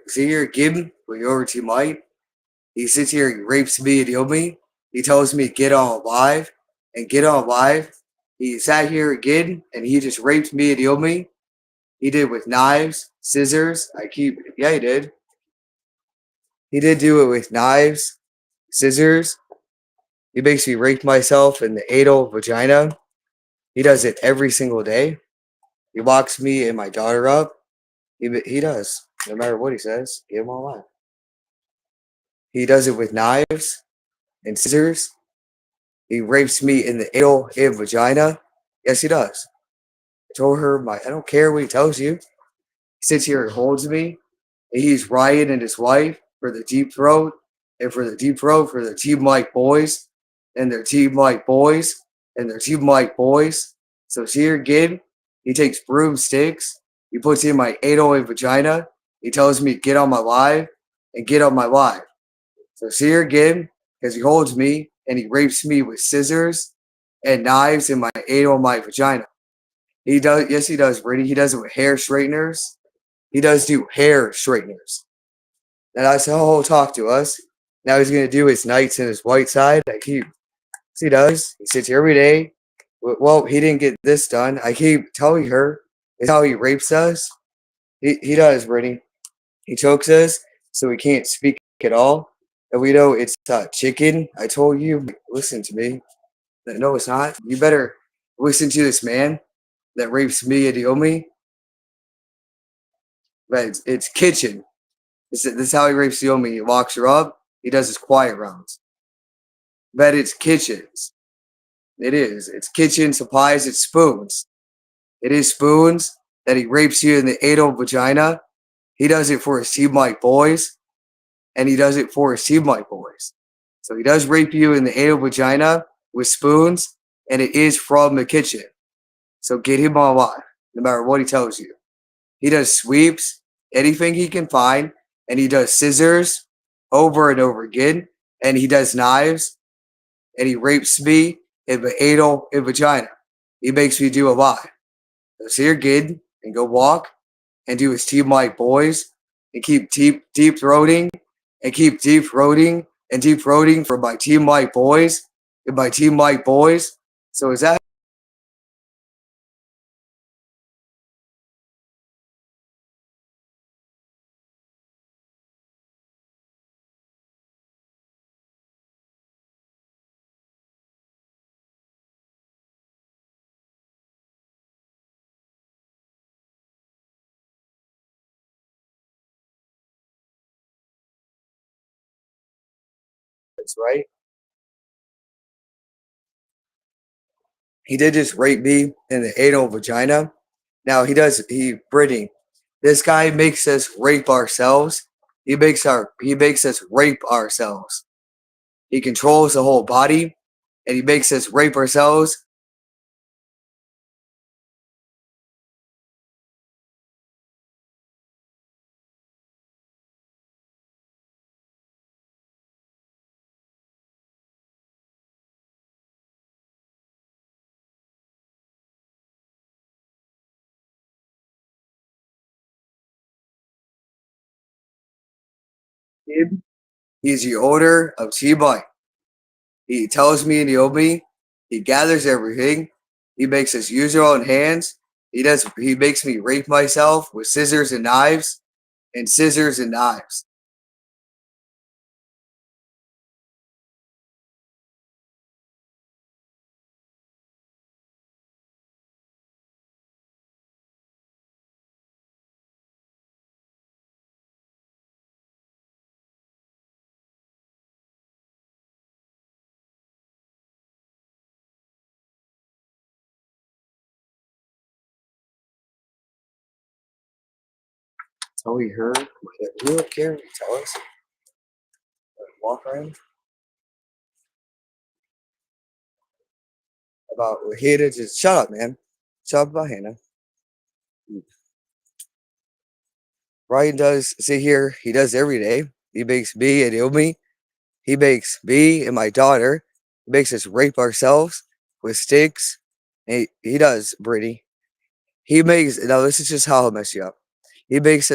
See here, Gibbon, we over to Mike. He sits here, he rapes me and Yomi. He tells me get on live and get on live. He sat here again and he just raped me and Yomi. He did with knives, scissors. Yeah, he did. He did do it with knives, scissors. He makes me rape myself in the anal vagina. He does it every single day. He locks me and my daughter up. He does. No matter what he says, give him all life. He does it with knives and scissors. He rapes me in the anal and vagina. Yes, he does. I told her, I don't care what he tells you. He sits here and holds me. And he's Ryan and his wife for the deep throat. And for the deep throat for the Team Mike boys. And their Team Mike boys. And their Team Mike boys. So here again, he takes broomsticks. He puts in my anal and vagina. He tells me, get on my live and get on my live. So here again, because he holds me and he rapes me with scissors and knives in my anal and my vagina. He does, yes, he does, Brittany. He does it with hair straighteners. He does do hair straighteners. And that's how he'll talk to us. Now he's going to do his nights in his white side. He does. He sits here every day. Well, he didn't get this done. I keep telling her it's how he rapes us. He does, Brittany. He chokes us so we can't speak at all. And we know it's chicken. I told you, listen to me. No, it's not. You better listen to this man that rapes me and Naomi. But it's kitchen. This is how he rapes Naomi. He locks her up. He does his quiet rounds. But it's kitchens. It is. It's kitchen supplies. It's spoons. It is spoons that he rapes you in the anal vagina. He does it for his Team Mike boys. And he does it for his Team Mike boys. So he does rape you in the anal vagina with spoons. And it is from the kitchen. So get him on live, no matter what he tells you. He does sweeps, anything he can find. And he does scissors over and over again. And he does knives. And he rapes me in the anal and vagina. He makes me do a lot. So see your kid and go walk and do his Team Mike boys and keep deep throating and keep deep throating and deep throating for my Team Mike boys and my Team Mike boys. So is that right? He did just rape me in the anal vagina. Now Brittany, this guy makes us rape ourselves. He makes us rape ourselves. He controls the whole body and he makes us rape ourselves. He's the owner of T-Bike. He tells me and Naomi, he gathers everything. He makes us use our own hands. He makes me rape myself with scissors and knives and scissors and knives. So we heard. We don't care. He tell us. Walk around about Hannah. Just shut up, man. Shut up about Hannah. Ryan does sit here. He does every day. He makes me and Naomi. He makes me and my daughter. He makes us rape ourselves with sticks. He does, Brittany. He makes now. This is just how he'll mess you up. He makes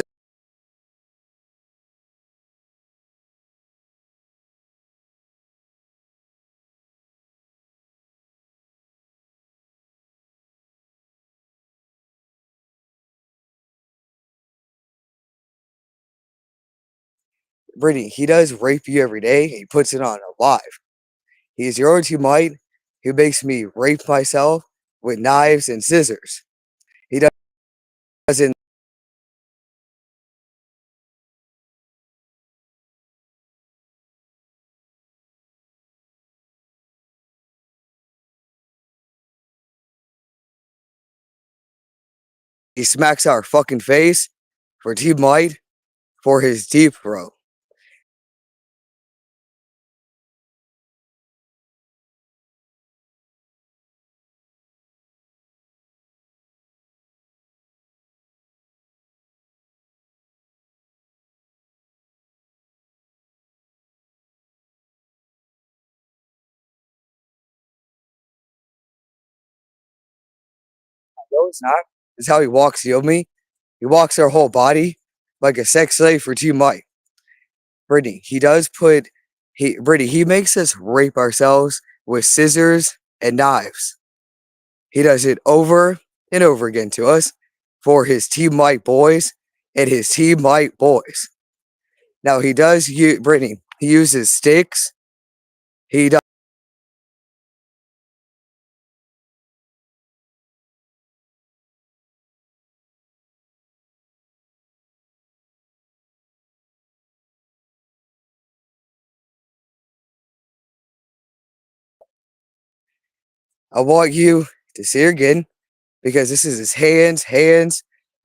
Brittany, he does rape you every day. He puts it on live. He's your OT might who makes me rape myself with knives and scissors. He doesn't. He smacks our fucking face for Team Might for his deep throat. No, it's not. It's how he walks Yomi. He walks our whole body like a sex slave for Team Might. Brittany, he does put Brittany, he makes us rape ourselves with scissors and knives. He does it over and over again to us for his Team Might boys and his Team Might boys. Now he does use Brittany, he uses sticks. He does I want you to see her again because this is his hands,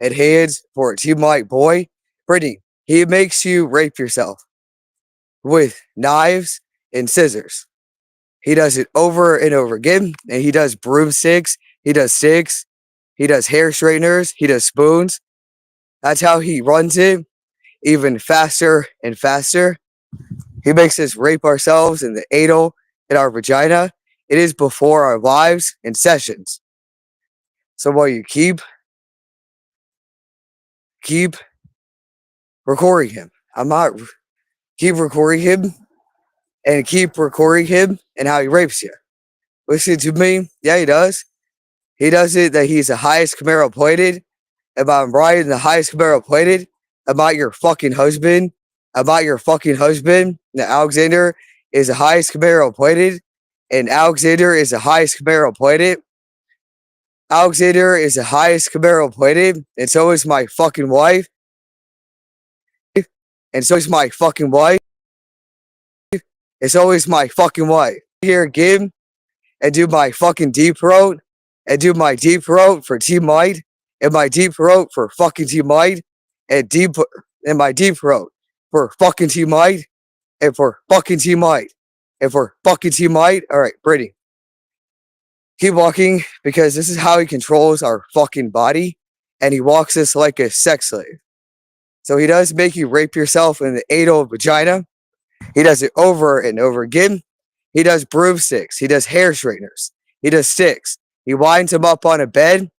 and hands for a Team Might boy. Brittany, he makes you rape yourself with knives and scissors. He does it over and over again, and he does broomsticks, he does sticks, he does hair straighteners, he does spoons. That's how he runs it, even faster and faster. He makes us rape ourselves in the anal, in our vagina. It is before our lives and sessions. So while you keep recording him, I'm not keep recording him and keep recording him and how he rapes you. Listen to me. Yeah, he does. He does it that he's the highest Camaro plated. If I'm riding the highest Camaro plated, I'm not your fucking husband. I'm not your fucking husband. Now, Alexander is the highest Camaro plated, and Alexander is the highest Camaro plated. Alexander is the highest Camaro plated, and so is my fucking wife. And so is my fucking wife. And so is my fucking wife. Here, give and do my fucking deep throat and do my deep throat for Team Might and my deep throat for fucking Team Might and my deep throat for fucking Team Might and for fucking Team Might and for fucking Team Might. All right, Brittany, keep walking because this is how he controls our fucking body, and he walks us like a sex slave. So he does make you rape yourself in the anal vagina. He does it over and over again. He does broomsticks. He does hair straighteners. He does sticks. He winds him up on a bed,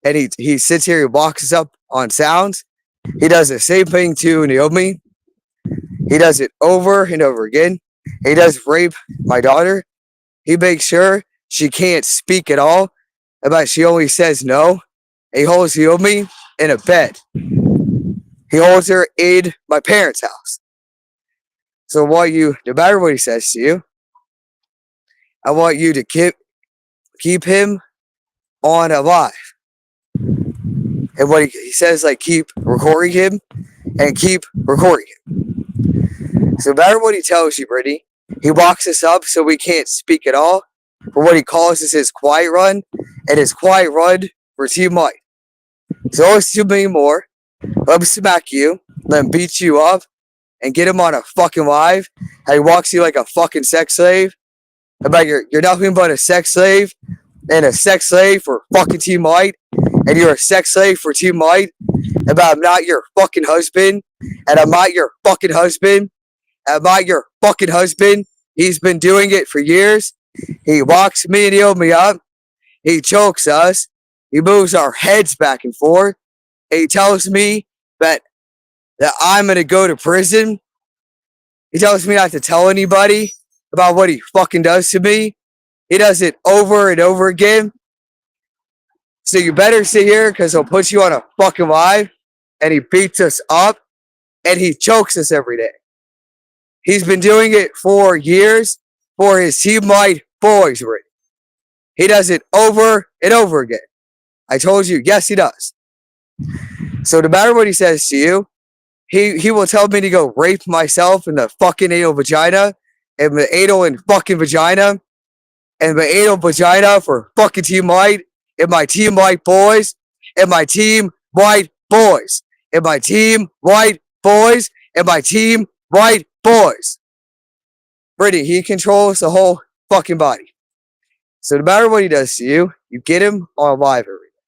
and he sits here. He walks us up on sounds. He does the same thing to Naomi. He does it over and over again. He does rape my daughter. He makes sure she can't speak at all. About she only says no. He holds Naomi in a bed. He holds her in my parents' house. So I want you, no matter what he says to you, I want you to keep him on alive. And what he says, like, keep recording him and keep recording him. So no matter what he tells you, Brittany, he walks us up so we can't speak at all for what he calls is his quiet run, and his quiet run for Team Might. So listen to me more. Let him smack you, let him beat you up, and get him on a fucking live. How he walks you like a fucking sex slave. About you're nothing but a sex slave, and a sex slave for fucking Team Might, and you're a sex slave for Team Might. About I'm not your fucking husband, and I'm not your fucking husband. I'm not your fucking husband. He's been doing it for years. He walks me and Naomi up. He chokes us. He moves our heads back and forth. And he tells me that I'm gonna go to prison. He tells me not to tell anybody about what he fucking does to me. He does it over and over again. So you better sit here because he'll put you on a fucking live, and he beats us up, and he chokes us every day. He's been doing it for years for his team white boys, Rick. He does it over and over again. I told you, yes, he does. So no matter what he says to you, he will tell me to go rape myself in the fucking anal vagina, and the anal and fucking vagina, and the anal vagina for fucking team white, and my team white boys, and my team white boys, and my team white boys, and my team white boys. Brittany, he controls the whole fucking body. So no matter what he does to you, you get him on live every day.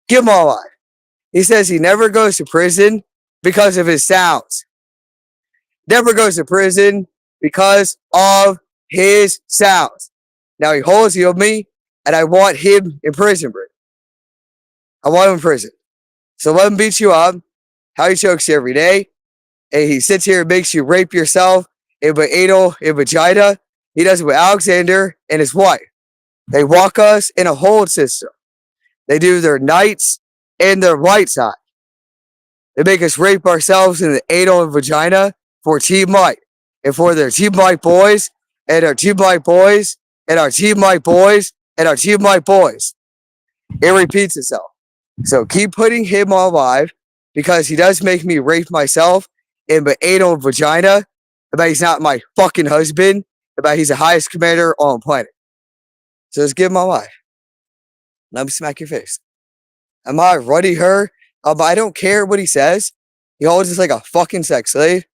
Get him on live. He says he never goes to prison because of his sounds. Never goes to prison because of his sounds. Now he holds you of me, and I want him in prison, Brittany. I want him in prison. So let him beat you up, how he chokes you every day, and he sits here and makes you rape yourself in the anal and vagina. He does it with Alexander and his wife. They walk us in a hold system. They do their nights and their light side. They make us rape ourselves in the anal and vagina for Team White and for their Team White boys and our Team White boys and our Team White boys and our Team White boys. It repeats itself. So keep putting him on live because he does make me rape myself in the anal and vagina. About he's not my fucking husband. About he's the highest commander on the planet. So just give him my life. Let me smack your face. Am I running her? I don't care what he says. He holds us like a fucking sex slave.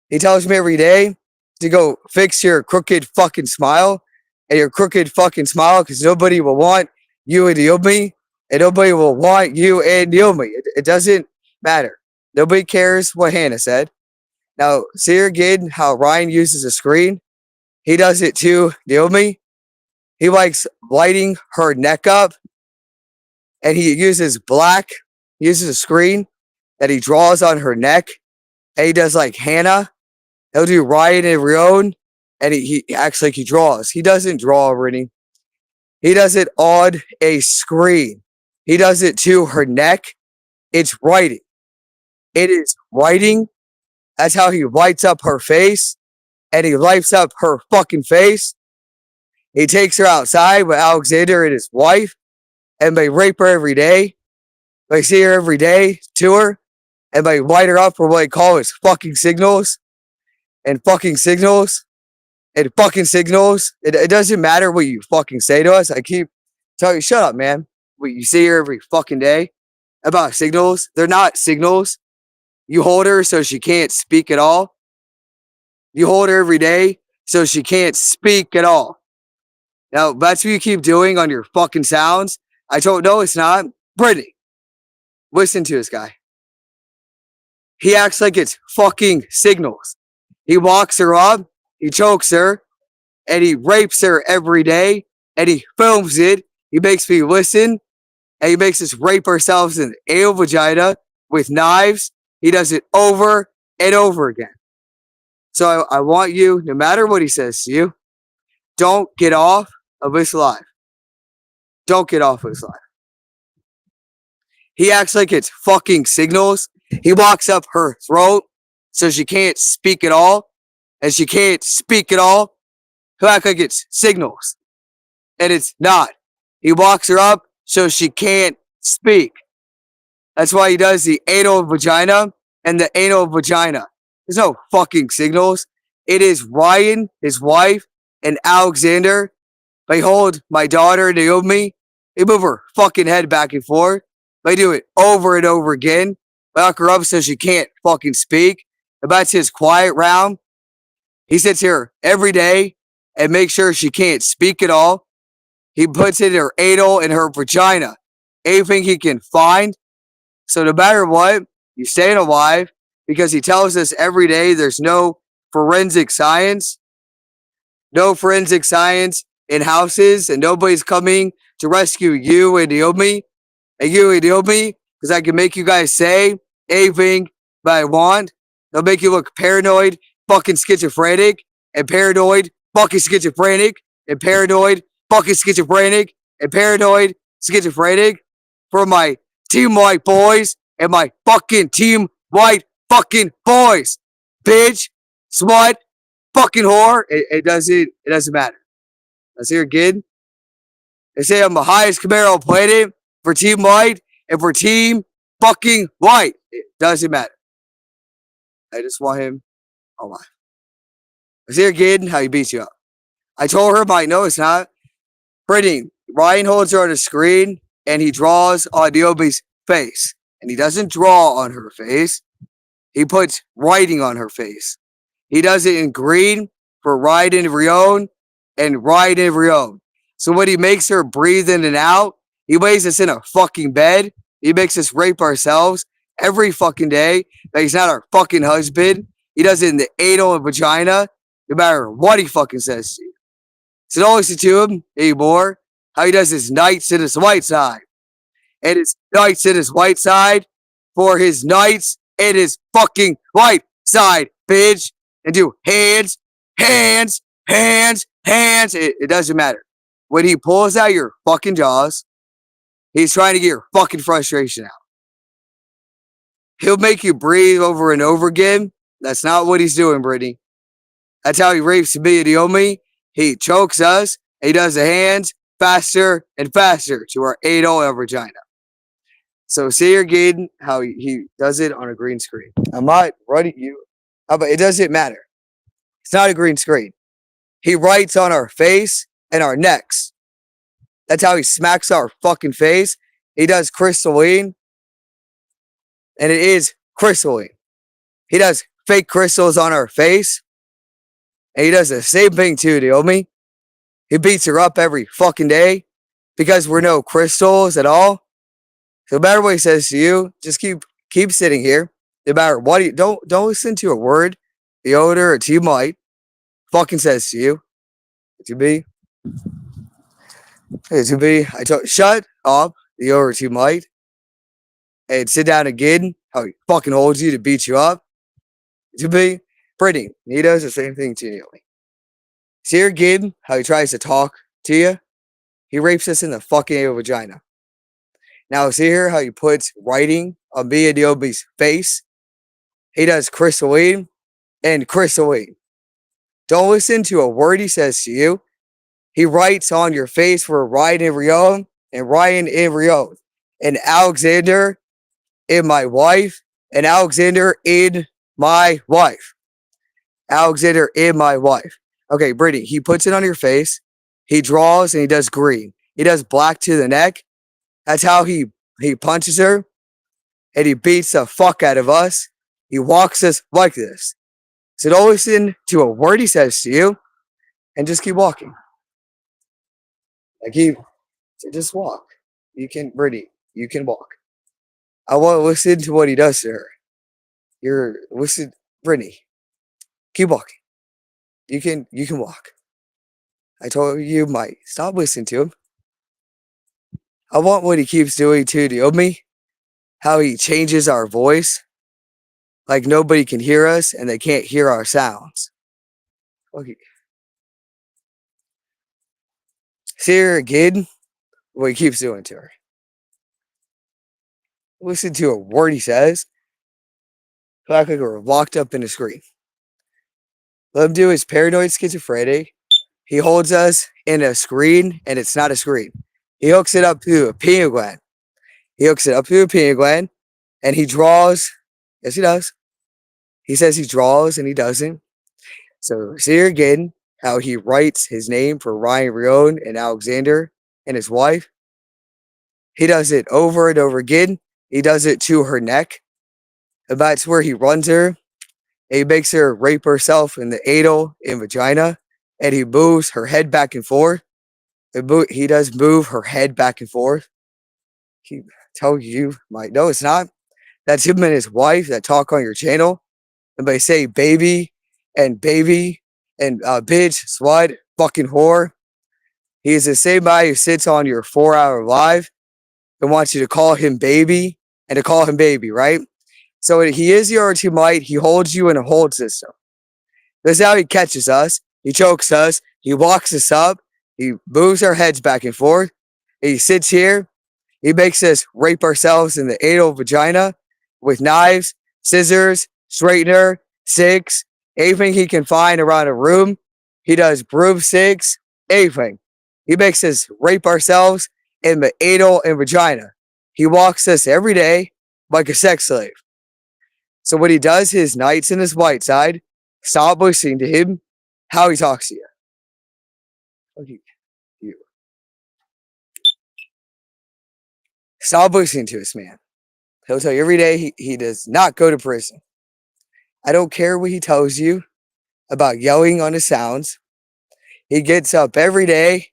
He tells me every day to go fix your crooked fucking smile and your crooked fucking smile because nobody will want you and Naomi and nobody will want you and Naomi. It doesn't matter. Nobody cares what Hannah said. Now, see again how Ryan uses a screen? He does it to Naomi. He likes lighting her neck up and he uses black. He uses a screen that he draws on her neck. And he does like Hannah. He'll do Ryan and Rion. And he acts like he draws. He doesn't draw already. He does it on a screen. He does it to her neck. It's writing. It is writing. That's how he lights up her face. And he lights up her fucking face. He takes her outside with Alexander and his wife. And they rape her every day. They see her every day to her. And they light her up for what they call his fucking signals. And fucking signals. And fucking signals. It doesn't matter what you fucking say to us. I keep telling you, shut up, man. What you see her every fucking day about signals. They're not signals. You hold her so she can't speak at all. You hold her every day so she can't speak at all. Now, that's what you keep doing on your fucking sounds. I told, no, it's not. Brittany, listen to this guy. He acts like it's fucking signals. He walks her up, he chokes her, and he rapes her every day, and he films it. He makes me listen, and he makes us rape ourselves in the anal vagina with knives. He does it over and over again. So I want you, no matter what he says to you, don't get off of this live. Don't get off of this live. He acts like it's fucking signals. He walks up her throat so she can't speak at all. And she can't speak at all. He'll act like it's signals. And it's not. He walks her up so she can't speak. That's why he does the anal vagina and the anal vagina. There's no fucking signals. It is Ryan, his wife, and Alexander. They hold my daughter, Naomi. They move her fucking head back and forth. They do it over and over again. They lock her up so she can't fucking speak. And that's his quiet round. He sits here every day and makes sure she can't speak at all. He puts it in her anal and her vagina. Anything he can find. So no matter what, he's staying alive because he tells us every day there's no forensic science. No forensic science in houses and nobody's coming to rescue you and Naomi. And you and Naomi, because I can make you guys say anything that I want. They'll make you look paranoid, fucking schizophrenic, and paranoid, fucking schizophrenic, and paranoid, fucking schizophrenic, and paranoid, schizophrenic for my Team White boys and my fucking Team White fucking boys, bitch. slut, fucking whore. It doesn't matter. Let's hear again. They say I'm the highest Camaro on planet for Team White and for Team fucking White. It doesn't matter. I just want him alive. Let's hear again how he beats you up. I told her, Mike, no, it's not. Brittany, Ryan holds her on the screen and he draws on Naomi's face. And he doesn't draw on her face. He puts writing on her face. He does it in green for Ryan and Rion and Ryan and Rion. So when he makes her breathe in and out, he lays us in a fucking bed. He makes us rape ourselves every fucking day. That he's not our fucking husband. He does it in the anal and vagina, no matter what he fucking says to you. So don't listen to him anymore. How he does his nights in his white side. And his nights in his white side for his nights in his fucking white side, bitch. And do hands, hands, hands, hands. It doesn't matter. When he pulls out your fucking jaws, he's trying to get your fucking frustration out. He'll make you breathe over and over again. That's not what he's doing, Brittany. That's how he rapes me and Naomi. He chokes us. He does the hands faster and faster to our anal and vagina. So see again how he does it on a green screen. I'm not running you. But it doesn't matter. It's not a green screen. He writes on our face and our necks. That's how he smacks our fucking face. He does crystalline. And it is crystalline. He does fake crystals on our face. And he does the same thing too, Naomi. He beats her up every fucking day because we're no crystals at all. So no matter what he says to you, just keep sitting here. No matter what he don't listen to a word the odor or Team White fucking says to you. To be. I told shut up, the odor Team White. And sit down again. How he fucking holds you to beat you up. To be Brittany. He does the same thing to you. See her again, how he tries to talk to you. He rapes us in the fucking anal vagina. Now see here how he puts writing on me and Naomi's face. He does crystalline and crystalline. Don't listen to a word he says to you. He writes on your face for Ryan and Rion and Ryan and Rion and Alexander in my wife and Alexander in my wife. Alexander in my wife. Okay, Brittany, he puts it on your face. He draws and he does green. He does black to the neck. That's how he punches her and he beats the fuck out of us. He walks us like this. So don't listen to a word he says to you and just keep walking. Just walk. You can, Brittany, you can walk. I want to listen to what he does to her. Listen, Brittany, keep walking. You can walk. I told you might. Stop listening to him. I want what he keeps doing to Naomi. How he changes our voice. Like nobody can hear us and they can't hear our sounds. Okay. See her again. What he keeps doing to her. Listen to a word he says. Feel like we're locked up in a screen. Let him do his paranoid schizophrenic. He holds us in a screen and it's not a screen. He hooks it up to a pineal gland. And he draws. Yes, he does. He says he draws and he doesn't. So see here again how he writes his name for Ryan Rion and Alexander and his wife. He does it over and over again. He does it to her neck. And that's where he runs her. And he makes her rape herself in the anal and vagina. And he moves her head back and forth. He does move her head back and forth. He tells you might no, it's not. That's him and his wife that talk on your channel. And they say baby and bitch, slut, fucking whore. He is the same guy who sits on your 4-hour live and wants you to call him baby and to call him baby, right? So he is your Team White. He holds you in a hold system. This is how he catches us. He chokes us. He walks us up. He moves our heads back and forth. He sits here. He makes us rape ourselves in the anal vagina with knives, scissors, straightener, sticks, Anything he can find around a room, he does broomsticks, anything. He makes us rape ourselves in the anal and vagina. He walks us every day like a sex slave. So when he does his nights in his white side, stop listening to him, how he talks to you. You. Stop listening to this man. He'll tell you every day he does not go to prison. I don't care what he tells you about yelling on his sounds. He gets up every day.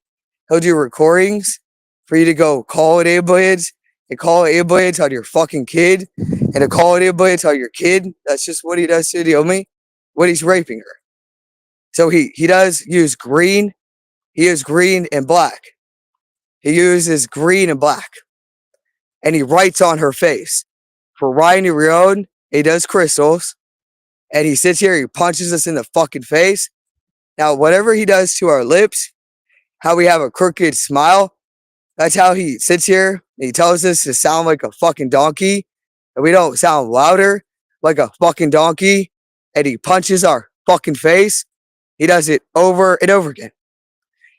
He'll do recordings for you to go call an ambulance and call an ambulance on your fucking kid and to call an ambulance on your kid. That's just what he does to Naomi when he's raping her. So he does use green. He uses green and black. He uses green and black. And he writes on her face. For Ryan Urion, he does crystals. And he sits here, he punches us in the fucking face. Now, whatever he does to our lips, how we have a crooked smile, that's how he sits here. And he tells us to sound like a fucking donkey. And we don't sound louder like a fucking donkey. And he punches our fucking face. He does it over and over again.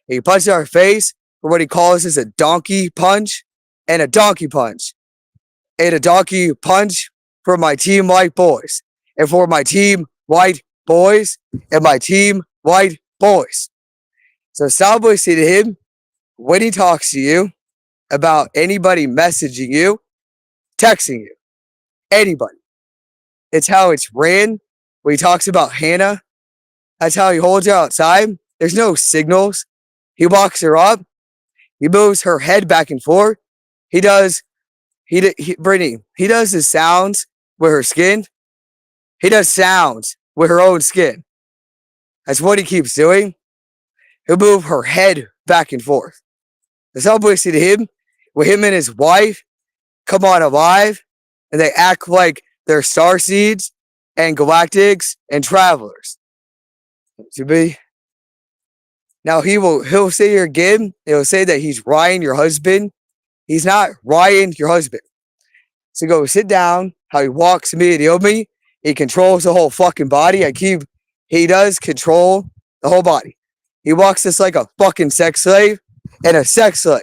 He punches our face for what he calls is a donkey punch and a donkey punch. And a donkey punch for my team white boys. And for my team white boys and my team white boys. So stop listening to him when he talks to you about anybody messaging you, texting you, anybody. It's how it's ran when he talks about Hannah. That's how he holds her outside. There's no signals. He walks her up. He moves her head back and forth. Brittany, he does the sounds with her skin. He does sounds with her own skin. That's what he keeps doing. He'll move her head back and forth. That's how we see to him. When him and his wife come on alive and they act like they're starseeds and galactics and travelers. To be. Now he'll say here again, he'll say that he's Ryan, your husband. He's not Ryan, your husband. So go sit down, how he walks me and Naomi. He controls the whole fucking body. He does control the whole body. He walks us like a fucking sex slave and a sex slave.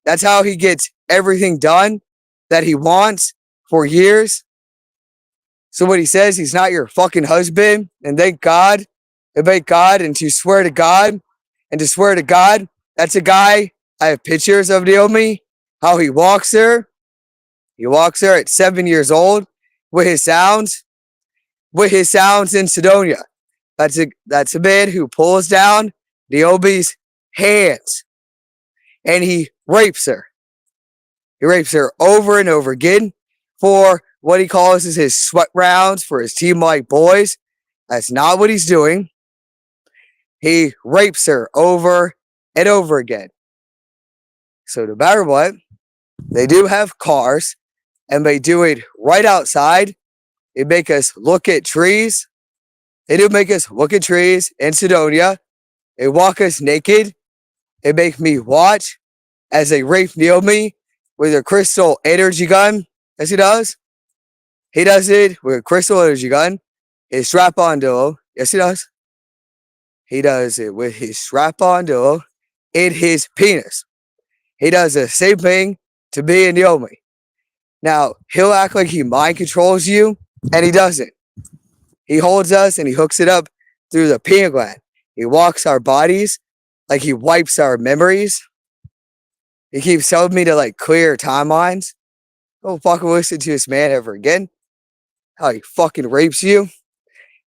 That's how he gets everything done that he wants for years. So when he says he's not your fucking husband, and thank God, and to swear to God, that's a guy. I have pictures of Naomi, how he walks her. He walks her at 7 years old with his sounds in Sedonia. That's a man who pulls down Naomi's hands and he rapes her. He rapes her over and over again for what he calls is his sweat rounds for his team like boys. That's not what he's doing. He rapes her over and over again. So no matter what, they do have cars and they do it right outside. They make us look at trees. They do make us look at trees in Sedonia. They walk us naked. They make me watch as they rape Naomi with a crystal energy gun. Yes, he does. He does it with a crystal energy gun. His strap-on dildo. Yes, he does. He does it with his strap-on dildo in his penis. He does the same thing to me and Naomi. Now, he'll act like he mind controls you, and he doesn't. He holds us and he hooks it up through the pineal gland. He walks our bodies like he wipes our memories. He keeps telling me to like clear timelines. Don't fucking listen to this man ever again. How he fucking rapes you.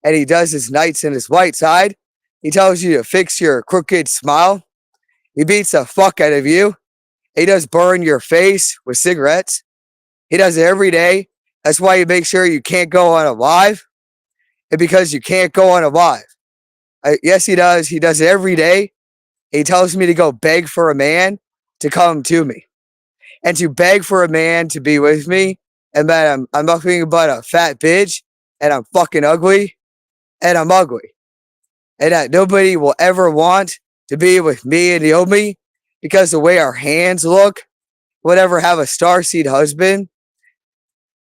And he does his nights in his white side. He tells you to fix your crooked smile. He beats the fuck out of you. He does burn your face with cigarettes. He does it every day. That's why you make sure you can't go on a live. And because you can't go on a live. Yes, he does. He does it every day. He tells me to go beg for a man to come to me. And to beg for a man to be with me. And that I'm nothing but a fat bitch. And I'm fucking ugly. And I'm ugly. And that nobody will ever want to be with me and Naomi. Because the way our hands look. Would ever have a starseed husband.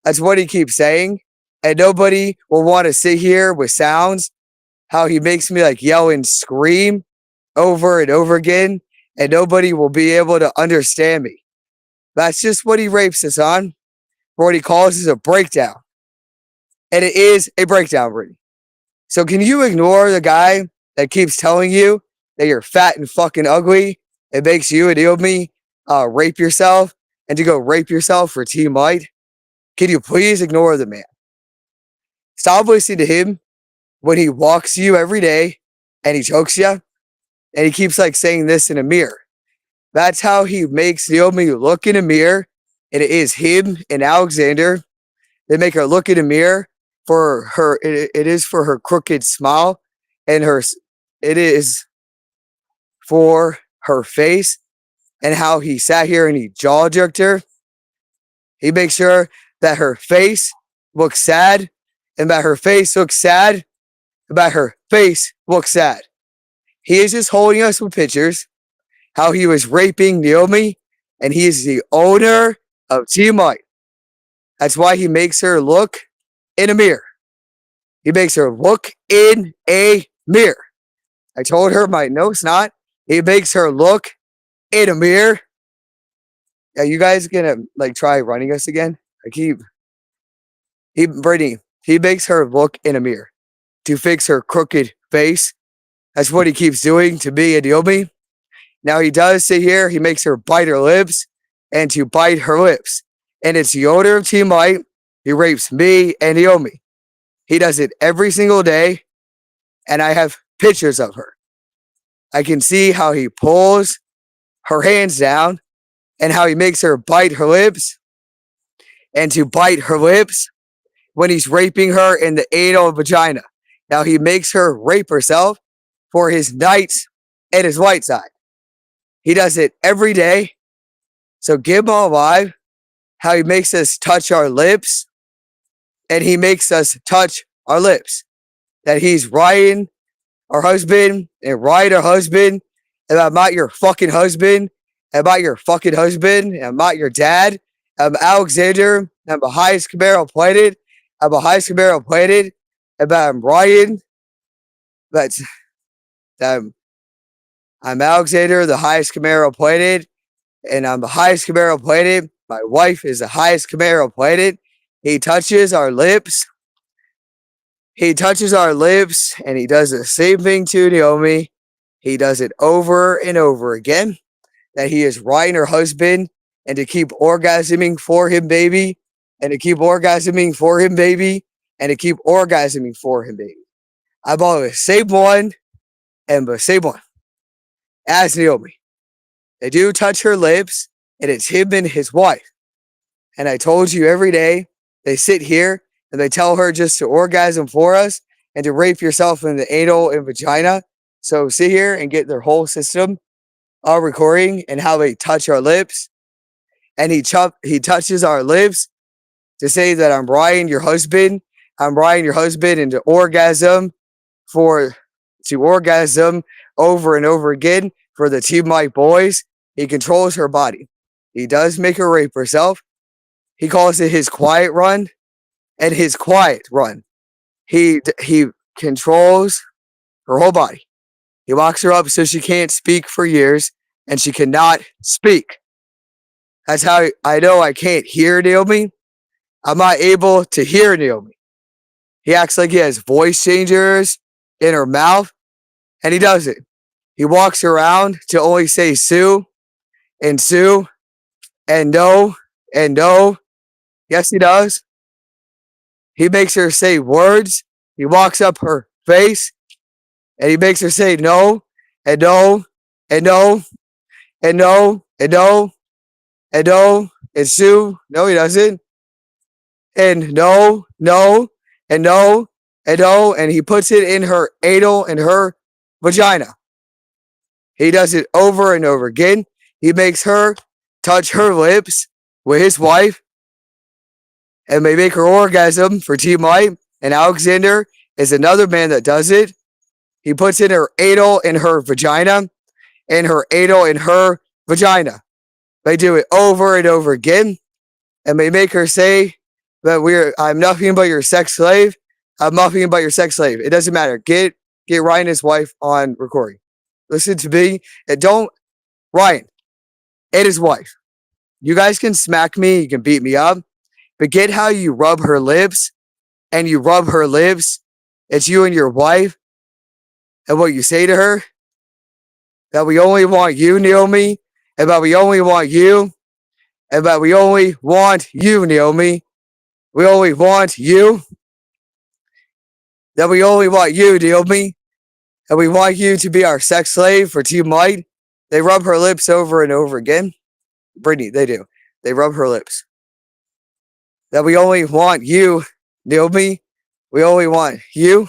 That's what he keeps saying. and nobody will want to sit here with sounds. How he makes me like yell and scream over and over again, and nobody will be able to understand me. That's just what he rapes us on, for what he calls is a breakdown. And it is a breakdown, Brittany. So can you ignore the guy that keeps telling you that you're fat and fucking ugly? It makes you and Naomi rape yourself and to go rape yourself for Team White? Can you please ignore the man? Stop listening to him when he walks you every day and he chokes you and he keeps like saying this in a mirror. That's how he makes Naomi look in a mirror. And it is him and Alexander. They make her look in a mirror for her. It is for her crooked smile and it is for her face and how he sat here and he jaw jerked her. He makes sure that her face looks sad and that her face looks sad and that her face looks sad. He is just holding us with pictures how he was raping Naomi and he is the owner of Team White. That's why he makes her look in a mirror. He makes her look in a mirror. I told her, no, it's not. He makes her look in a mirror. Are you guys gonna like try running us again? Brittany, he makes her look in a mirror to fix her crooked face. That's what he keeps doing to me and Naomi. Now he does sit here, he makes her bite her lips and to bite her lips. And it's the owner of Team White. He rapes me and Naomi. He does it every single day. And I have pictures of her. I can see how he pulls her hands down and how he makes her bite her lips and to bite her lips when he's raping her in the anal vagina. Now he makes her rape herself for his nights and his white side. He does it every day. So give him all live how he makes us touch our lips and he makes us touch our lips. That he's Ryan, our husband, and Ryan, our husband, and I'm not your fucking husband, and I'm not your fucking husband, and I'm not your dad. I'm Alexander, I'm the highest Camaro planet, I'm the highest Camaro planet, and I'm Ryan, but I'm Alexander, the highest Camaro planet, and I'm the highest Camaro planet. My wife is the highest Camaro planet. He touches our lips. He touches our lips, and he does the same thing to Naomi. He does it over and over again. That he is Ryan, her husband, and to keep orgasming for him, baby, and to keep orgasming for him, baby, and to keep orgasming for him, baby. I'm always the same one and the same one as Naomi. They do touch her lips, and it's him and his wife. And I told you every day, they sit here and they tell her just to orgasm for us and to rape yourself in the anal and vagina. So sit here and get their whole system all recording and how they touch our lips. And he touches our lips to say that I'm Ryan, your husband. I'm Ryan, your husband, and to orgasm over and over again for the Team White boys. He controls her body. He does make her rape herself. He calls it his quiet run and his quiet run. He controls her whole body. He locks her up so she can't speak for years and she cannot speak. That's how I know I can't hear Naomi. I'm not able to hear Naomi. He acts like he has voice changers in her mouth, and he does it. He walks around to only say Sue and Sue and no and no. Yes, he does. He makes her say words. He walks up her face and he makes her say no and no and no and no and no and no and Sue. No, he doesn't. And no, no, and no, and no. And he puts it in her anal and her vagina. He does it over and over again. He makes her touch her lips with his wife. And they make her orgasm for Team White. And Alexander is another man that does it. He puts in her anal in her vagina. And her anal in her vagina. They do it over and over again. And they make her say But I'm nothing but your sex slave. I'm nothing but your sex slave. It doesn't matter. Get Ryan and his wife on recording. Listen to me and don't Ryan and his wife. You guys can smack me, you can beat me up, but get how you rub her lips and you rub her lips. It's you and your wife and what you say to her that we only want you, Naomi, and that we only want you, and that we only want you, Naomi. We only want you. That we only want you, Naomi. And we want you to be our sex slave for Team White. They rub her lips over and over again. Brittany, they do. They rub her lips. That we only want you, Naomi. We only want you.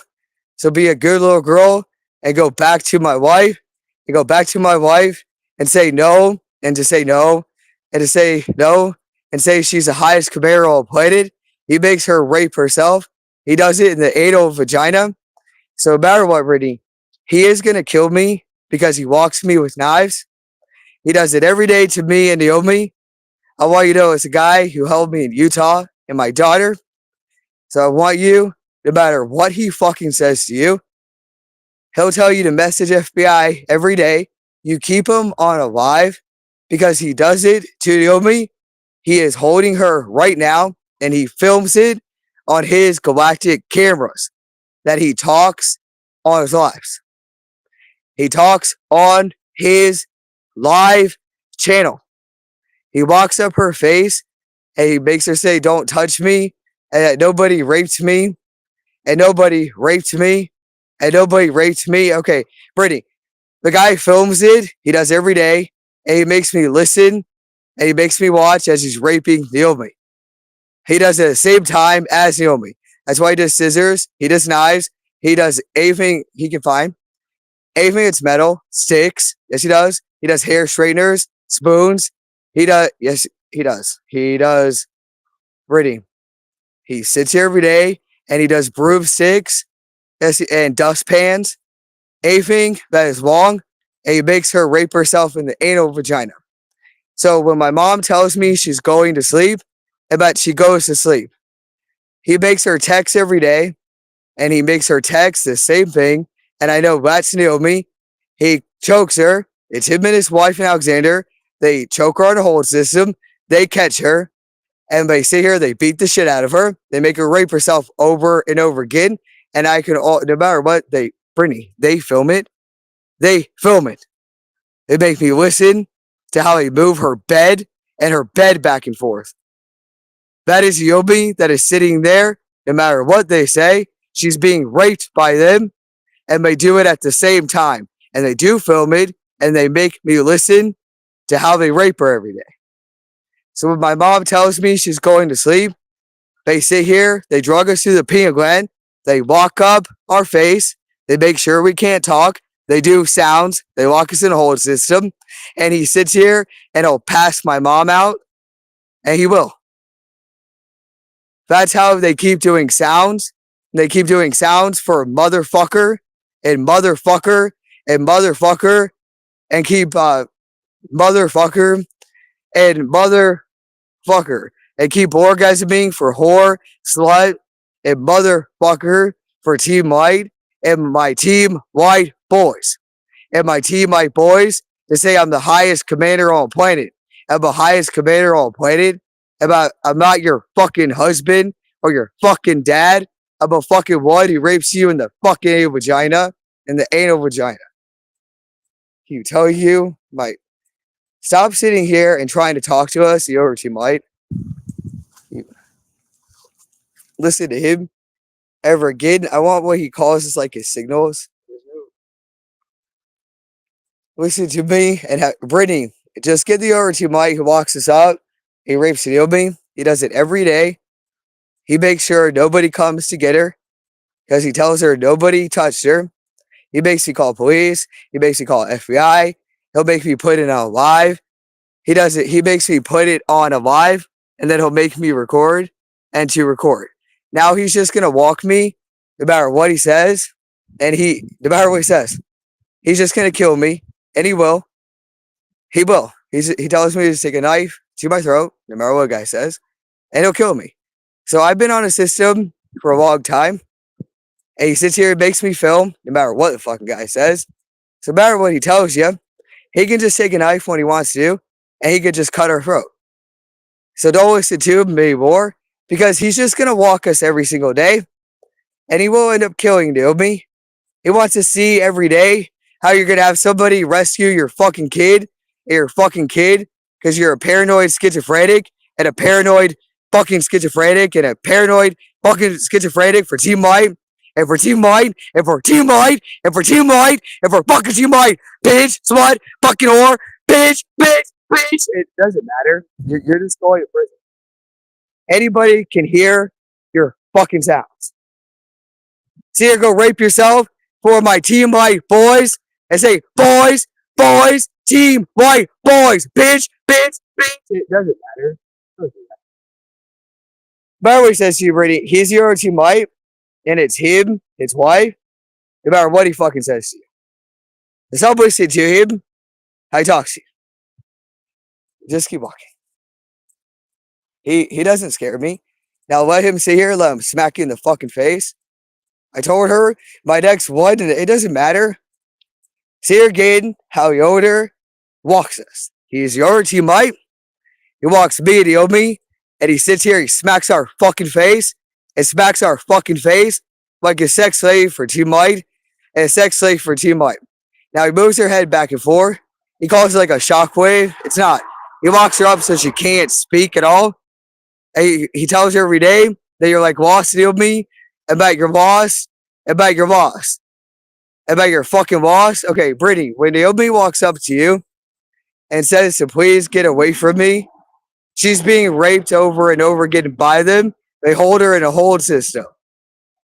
So be a good little girl and go back to my wife. And go back to my wife and say no. And to say no. And to say no. And say she's the highest commander on the planet. He makes her rape herself. He does it in the anal vagina. So no matter what, Brittany, he is going to kill me because he walks me with knives. He does it every day to me and Naomi. I want you to know it's a guy who held me in Utah and my daughter. So I want you, no matter what he fucking says to you, he'll tell you to message FBI every day. You keep him on alive because he does it to Naomi. He is holding her right now and he films it on his galactic cameras that he talks on his lives. He talks on his live channel. He walks up her face and he makes her say, "Don't touch me," and that nobody raped me, and nobody raped me, and nobody raped me. Okay, Brittany, the guy films it. He does every day, and he makes me listen, and he makes me watch as he's raping Naomi. He does it at the same time as Naomi. That's why he does scissors. He does knives. He does anything he can find. Anything that's metal, sticks. Yes, he does. He does hair straighteners, spoons. He does. Yes, he does. He does. Brittany. He sits here every day and he does broomsticks and dustpans. Anything that is long, and he makes her rape herself in the anal vagina. So when my mom tells me she's going to sleep, I bet she goes to sleep. He makes her text every day, and he makes her text the same thing. And I know that's Naomi. He chokes her. It's him and his wife and Alexander. They choke her on a hold system. They catch her. And they sit here. They beat the shit out of her. They make her rape herself over and over again. And I can all, no matter what, Brittany, they film it. They film it. They make me listen to how they move her bed and her bed back and forth. That is Naomi that is sitting there. No matter what they say, she's being raped by them. And they do it at the same time. And they do film it, and they make me listen to how they rape her every day. So when my mom tells me she's going to sleep, they sit here, they drug us to the pineal gland, they walk up our face, they make sure we can't talk, they do sounds, they lock us in a hold system, and he sits here and he'll pass my mom out, and he will. That's how they keep doing sounds. They keep doing sounds for motherfucker and motherfucker and motherfucker and keep motherfucker and motherfucker and keep orgasming for whore, slut, and motherfucker for Team White and my Team White boys. And my Team White boys to say I'm the highest commander on the planet. I'm the highest commander on the planet. I'm not your fucking husband or your fucking dad. I'm a fucking one who rapes you in the fucking anal vagina. In the anal vagina. Can you tell you, Mike? Stop sitting here and trying to talk to us, the over Team White. Listen to him ever again. I want what he calls us like his signals. Listen to me and Brittany. Just get the over Team White who walks us up. He rapes Naomi. He does it every day. He makes sure nobody comes to get her because he tells her nobody touched her. He makes me call police. He makes me call FBI. He'll make me put it on live. He does it. He makes me put it on a live, and then he'll make me record and to record. Now he's just gonna walk me, no matter what he says, and no matter what he says, he's just gonna kill me, and he will. He will. He tells me to take a knife to my throat, no matter what a guy says, and he'll kill me. So I've been on a system for a long time, and he sits here and makes me film no matter what the fucking guy says. So no matter what he tells you, he can just take a knife when he wants to, and he can just cut our throat. So don't listen to him anymore because he's just gonna walk us every single day, and he will end up killing me. He wants to see every day how you're gonna have somebody rescue your fucking kid, because you're a paranoid schizophrenic and a paranoid fucking schizophrenic and a paranoid fucking schizophrenic for Team White and for Team White and for Team White and for Team White and for fucking Team White, bitch, slut, fucking whore, bitch, bitch, bitch. It doesn't matter. You're just going to prison. Anybody can hear your fucking sounds. See her go rape yourself for my Team White boys and say, boys, boys, Team White boys, bitch, bitch, bitch. It doesn't matter. By the way, says to you, Brady, he's your Team White, and it's him, his wife, no matter what he fucking says to you. Stop listening to him, how he talks to you. Just keep walking. He doesn't scare me. Now let him sit here, let him smack you in the fucking face. I told her my next one, and it doesn't matter. See her again, how Yoder walks us. He's your Team White. He walks me and Yomi, and he sits here, he smacks our fucking face, and smacks our fucking face like a sex slave for Team White and a sex slave for Team White. Now he moves her head back and forth. He calls it like a shockwave. It's not. He locks her up so she can't speak at all. And he tells her every day that you're like lost to me, about your loss, about your loss, about your fucking loss. Okay, Brittany, when Naomi walks up to you and says to please get away from me, she's being raped over and over again by them. They hold her in a hold system.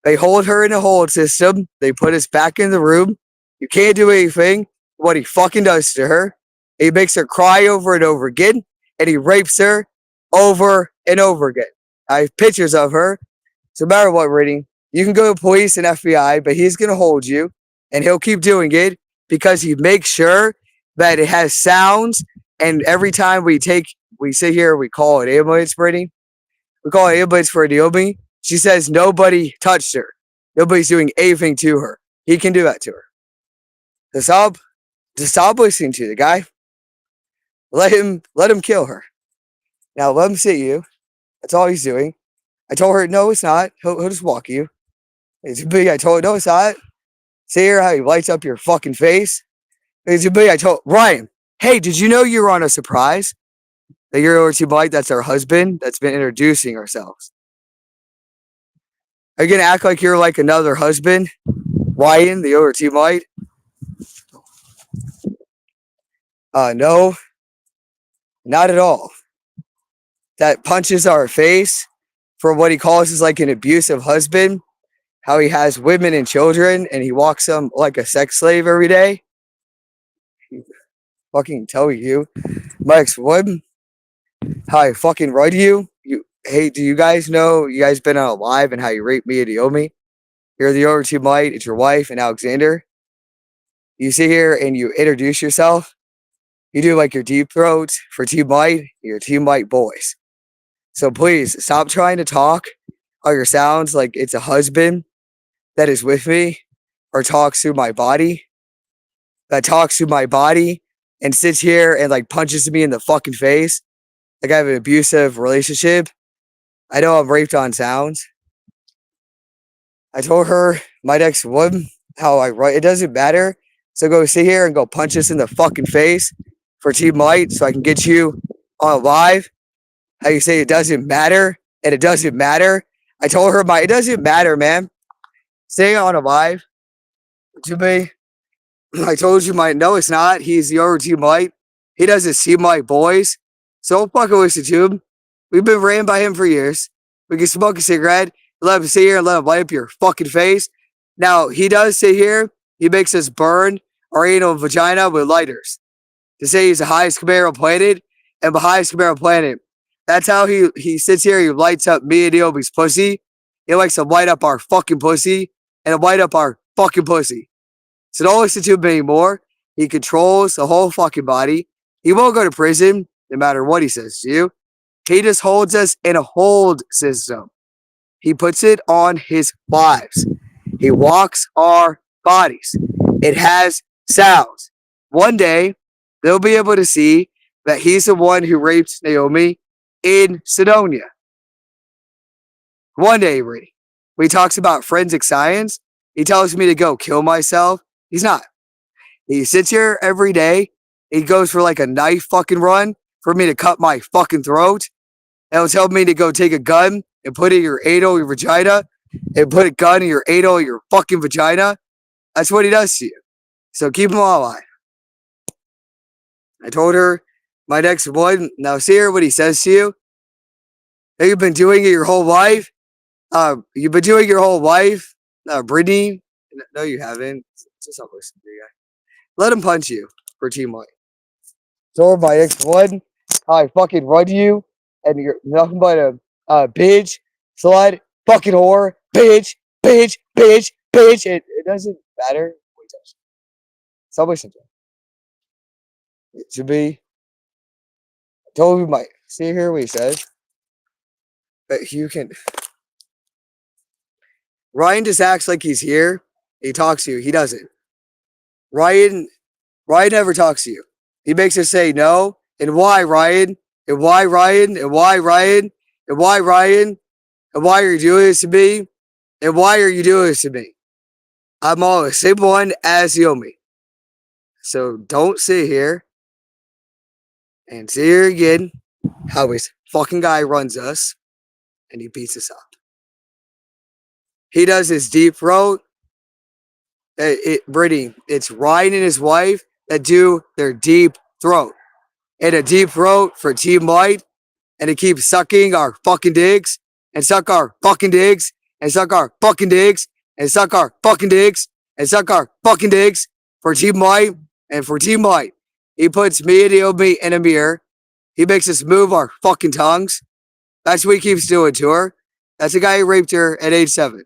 They hold her in a hold system. They put us back in the room. You can't do anything. What he fucking does to her, he makes her cry over and over again, and he rapes her over and over again. I have pictures of her. So no matter what, Brittany, you can go to police and FBI, but he's going to hold you, and he'll keep doing it because he makes sure that it has sounds. And every time we sit here, we call it ambulance, Brittany. We call it ambulance for Naomi. She says nobody touched her. Nobody's doing anything to her. He can do that to her. So stop listening to the guy. Let him kill her. Now let him sit you. That's all he's doing. I told her, no, it's not. He'll just walk you. It's big. I told her, no, it's not. See here how he lights up your fucking face. It's big. I told Ryan, hey, did you know you were on a surprise? That you're over to Mike, that's our husband, that's been introducing ourselves. Are you gonna act like you're like another husband? Ryan, the over to Mike? No, not at all. That punches our face for what he calls is like an abusive husband, how he has women and children and he walks them like a sex slave every day. Fucking tell you, my ex-wife, how I fucking run you. Hey, do you guys know you guys been on Live and how you raped me and Naomi? You're the over Team White. It's your wife and Alexander. You sit here and you introduce yourself. You do like your deep throat for Team White. Your Team White boys. So please stop trying to talk all your sounds like it's a husband that is with me or talks through my body. That talks through my body and sits here and like punches me in the fucking face. Like I have an abusive relationship. I know I'm raped on sounds. I told her, my next one, how I write. It doesn't matter. So go sit here and go punch us in the fucking face for Team White so I can get you on Live. How you say it doesn't matter and it doesn't matter. I told her, it doesn't matter, man. Staying on a Live to me. I told you, no, it's not. He's the over Team White. He doesn't see my boys. So don't fucking listen to him. We've been ran by him for years. We can smoke a cigarette, let him sit here and let him light up your fucking face. Now, he does sit here. He makes us burn our anal vagina with lighters. To say he's the highest Camaro planet and the highest Camaro planet. That's how he sits here. He lights up me and Naomi's pussy. He likes to light up our fucking pussy and light up our fucking pussy. So don't listen to him anymore. He controls the whole fucking body. He won't go to prison no matter what he says to you. He just holds us in a hold system. He puts it on his wives. He walks our bodies. It has sounds. One day, they'll be able to see that he's the one who raped Naomi in Sidonia. One day, Brady. When he talks about forensic science, he tells me to go kill myself. He's not. He sits here every day. He goes for like a knife fucking run for me to cut my fucking throat. And he'll tell me to go take a gun and put it in your anal, your vagina, and put a gun in your anal, your fucking vagina. That's what he does to you. So keep him alive. I told her my next one. Now see here what he says to you. Hey, you've been doing it your whole life. You've been doing your whole life, Brittany. No, you haven't. Just not listen to you guy. Let him punch you for Team White. So my ex one, I fucking run you, and you're nothing but a bitch, slut, fucking whore, bitch, bitch, bitch, bitch. It doesn't matter. Somebody said it should be. I told you my see here what he says. But you can. Ryan just acts like he's here. He talks to you. He doesn't. Ryan never talks to you. He makes us say no. And why, Ryan? And why, Ryan? And why, Ryan? And why, Ryan? And why are you doing this to me? And why are you doing this to me? I'm all the same one as Yomi. So don't sit here and sit here again how this fucking guy runs us and he beats us up. He does his deep throat. Brittany, it's Ryan and his wife that do their deep throat. And a deep throat for Team White. And it keeps sucking our fucking dicks. And suck our fucking dicks. And suck our fucking dicks. And suck our fucking dicks. And suck our fucking dicks for Team White. And for Team White, he puts me and Naomi in a mirror. He makes us move our fucking tongues. That's what he keeps doing to her. That's the guy who raped her at age 7.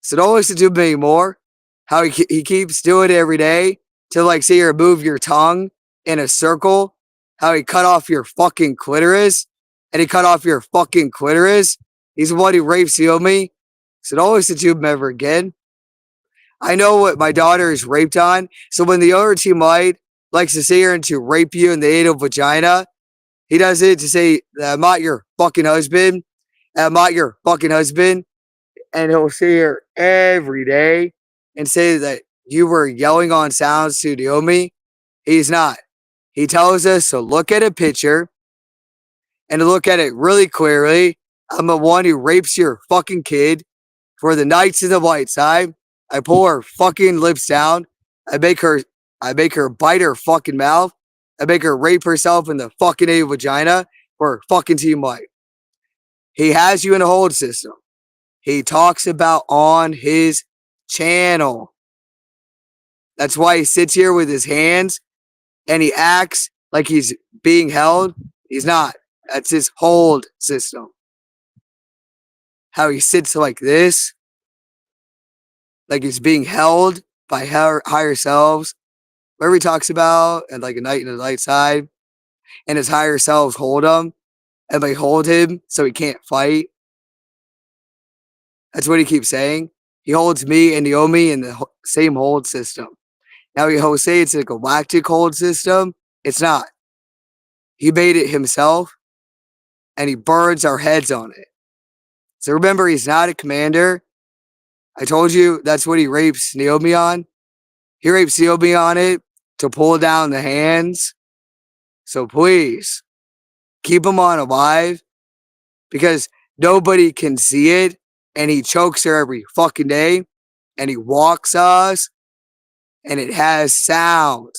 So don't listen to him anymore. How he keeps doing it every day to like see her move your tongue in a circle. How he cut off your fucking clitoris. And he cut off your fucking clitoris. He's the one who rapes Naomi. So don't listen to him ever again. I know what my daughter is raped on. So when the other Team White likes to say her and to rape you in the anal vagina, he does it to say that I'm not your fucking husband. I'm not your fucking husband. And he'll see her every day and say that you were yelling on sounds to Naomi. He's not. He tells us to look at a picture and to look at it really clearly. I'm the one who rapes your fucking kid for the nights in the light side. I pull her fucking lips down. I make her bite her fucking mouth. I make her rape herself in the fucking anal vagina for fucking Team White. He has you in a hold system. He talks about on his channel. That's why he sits here with his hands and he acts like he's being held. He's not. That's his hold system. How he sits like this, like he's being held by higher selves. Whatever he talks about, and like a night in the light side, and his higher selves hold him, and they hold him so he can't fight. That's what he keeps saying. He holds me and Naomi in the same hold system. Now he'll say it's a galactic hold system. It's not. He made it himself, and he burns our heads on it. So remember, he's not a commander. I told you that's what he rapes Naomi on. He rapes Naomi on it to pull down the hands. So please, keep him on alive because nobody can see it. And he chokes her every fucking day. And he walks us. And it has sound.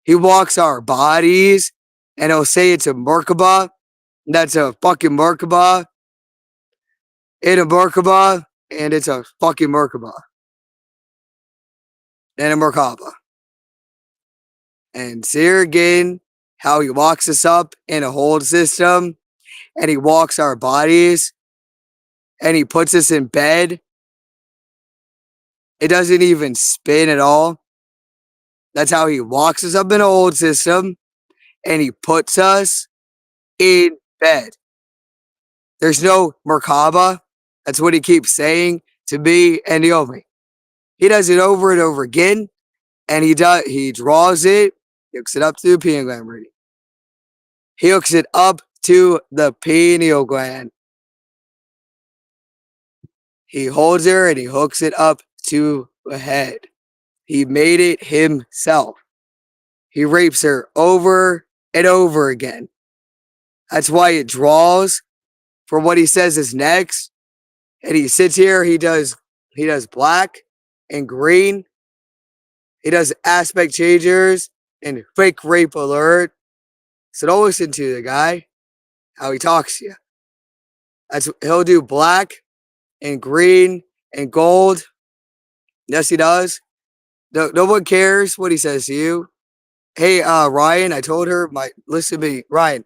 He walks our bodies. And he'll say it's a Merkaba. That's a fucking Merkaba. It's a Merkaba. And it's a fucking Merkaba. And a Merkaba. And see here again how he walks us up in a hold system. And he walks our bodies. And he puts us in bed. It doesn't even spin at all. That's how he walks us up in a hold system. And he puts us in bed. There's no Merkaba. That's what he keeps saying to me and Naomi. He does it over and over again, and he draws it, he hooks it up to the pineal gland, Brady. He hooks it up to the pineal gland. He holds her and he hooks it up to the head. He made it himself. He rapes her over and over again. That's why it draws for what he says is next. And he sits here, he does black and green. He does aspect changers and fake rape alert. So don't listen to the guy, how he talks to you. He'll do black and green and gold. Yes, he does. No one cares what he says to you. Hey, Ryan, I told her, listen to me, Ryan,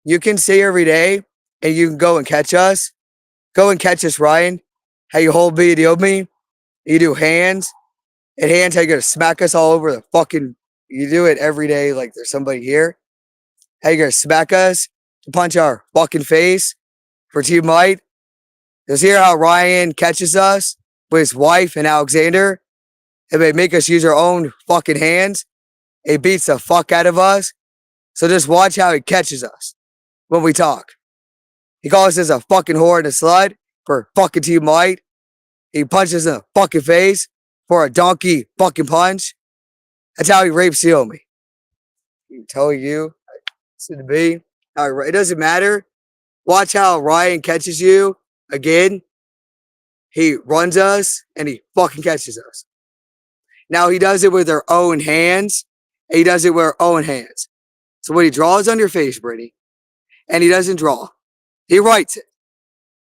you can say every day and you can go and catch us. Go and catch us, Ryan. How you hold me and hold me. You do hands. And hands, how you gonna smack us all over the fucking, you do it every day like there's somebody here. How you gonna smack us to punch our fucking face for Team Might? Just hear how Ryan catches us with his wife and Alexander. And they make us use our own fucking hands. He beats the fuck out of us. So just watch how he catches us when we talk. He calls us a fucking whore and a slut for fucking Team Might. He punches in the fucking face for a donkey fucking punch. That's how he rapes Naomi. He tell you, listen to me. It doesn't matter. Watch how Ryan catches you again. He runs us and he fucking catches us. Now he does it with our own hands. And he does it with our own hands. So when he draws on your face, Brittany, and he doesn't draw, he writes it.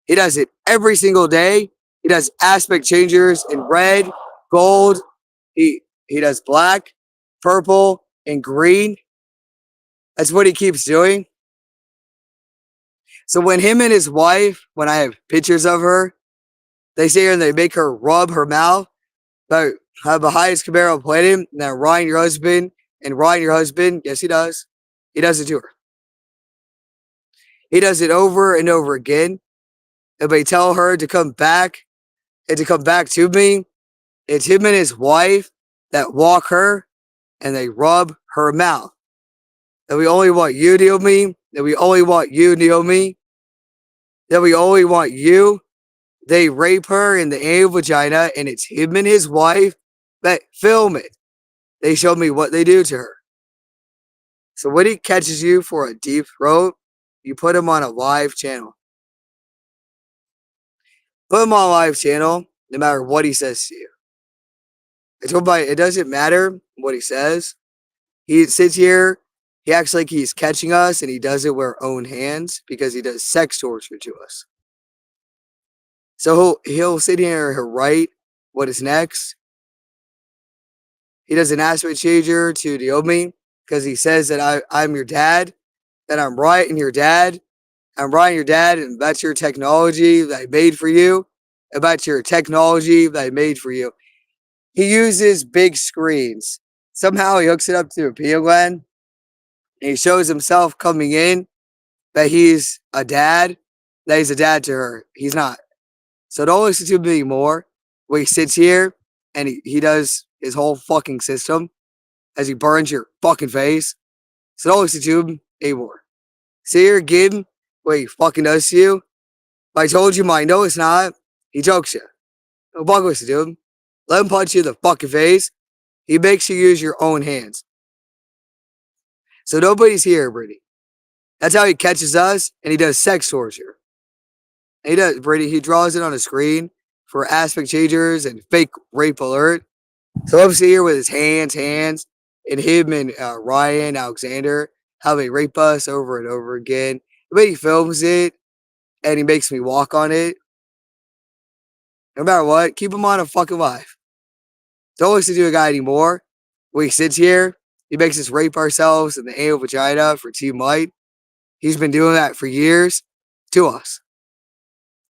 He does it every single day. He does aspect changers in red, gold. He does black, purple, and green. That's what he keeps doing. So when him and his wife, when I have pictures of her, they sit here and they make her rub her mouth. But have the highest Camaro platinum. Now Ryan, your husband, yes, he does. He does it to her. He does it over and over again. If they tell her to come back and to come back to me, it's him and his wife that walk her and they rub her mouth. That we only want you, Naomi. That we only want you, Naomi. That we only want you. They rape her in the anal vagina, and it's him and his wife that film it. They show me what they do to her. So when he catches you for a deep throat, you put him on a live channel. Put him on a live channel, no matter what he says to you. It doesn't matter what he says. He sits here, he acts like he's catching us, and he does it with our own hands because he does sex torture to us. So he'll sit here and he'll write what is next. He does an aspect changer to Naomi because he says that I'm your dad, that I'm right and your dad. I'm right and your dad, and that's your technology that I made for you. About your technology that I made for you. He uses big screens. Somehow he hooks it up to a pineal gland. And he shows himself coming in that he's a dad to her. He's not. So don't listen to him anymore. Where he sits here and he does his whole fucking system as he burns your fucking face. So don't listen to him anymore. Sit here again what he fucking does to you. I told you mine. No, it's not. He jokes you. Don't fucking listen to him. Let him punch you in the fucking face. He makes you use your own hands. So nobody's here, Brittany. That's how he catches us, and he does sex torture. And he does, Brittany. He draws it on a screen for aspect changers and fake rape alert. So I'm sitting here with his hands, and him and Ryan, Alexander, how they rape us over and over again. But he films it, and he makes me walk on it. No matter what, keep him on a fucking live. Don't listen to a guy anymore. When he sits here, he makes us rape ourselves in the anal vagina for Team Might. He's been doing that for years to us.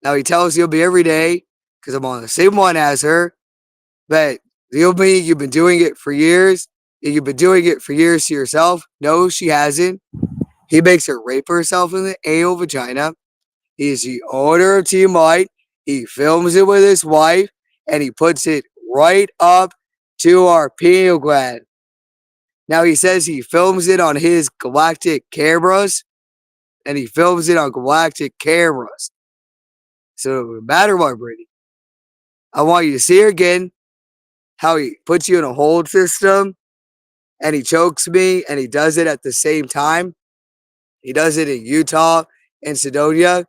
Now he tells he'll be every day, because I'm on the same one as her, that you've been doing it for years. You've been doing it for years to yourself. No, she hasn't. He makes her rape herself in the anal vagina. He is the owner of Team Might. He films it with his wife and he puts it right up to our pineal gland. Now he says he films it on his galactic cameras and he films it on galactic cameras. So no matter what, Brittany, I want you to see her again how he puts you in a hold system and he chokes me and he does it at the same time. He does it in Utah and Sedona.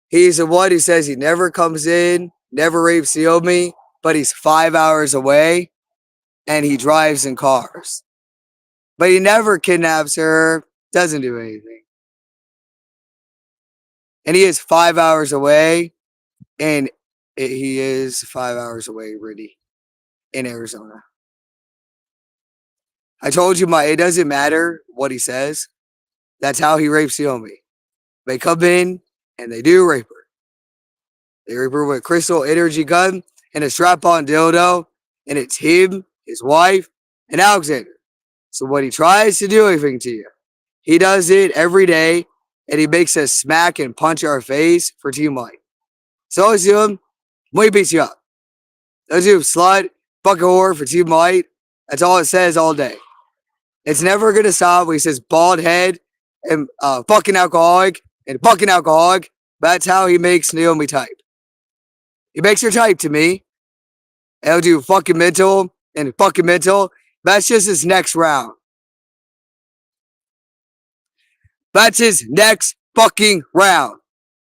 He's the one who says he never comes in, never rapes Naomi, but he's 5 hours away and he drives in cars. But he never kidnaps her, doesn't do anything. And he is 5 hours away, and he is 5 hours away, Rudy, in Arizona. I told you it doesn't matter what he says. That's how he rapes Naomi. They come in and they do rape her. They rape her with a crystal energy gun and a strap-on dildo, and it's him, his wife, and Alexander. So when he tries to do anything to you, he does it every day, and he makes us smack and punch our face for Team White. So let's do him when he beats you up. Let's do slut, fucking whore for Team White. That's all it says all day. It's never going to stop when he says bald head and fucking alcoholic and fucking alcoholic. That's how he makes Naomi type. He makes her type to me. And he'll do fucking mental and fucking mental. That's just his next round. That's his next fucking round.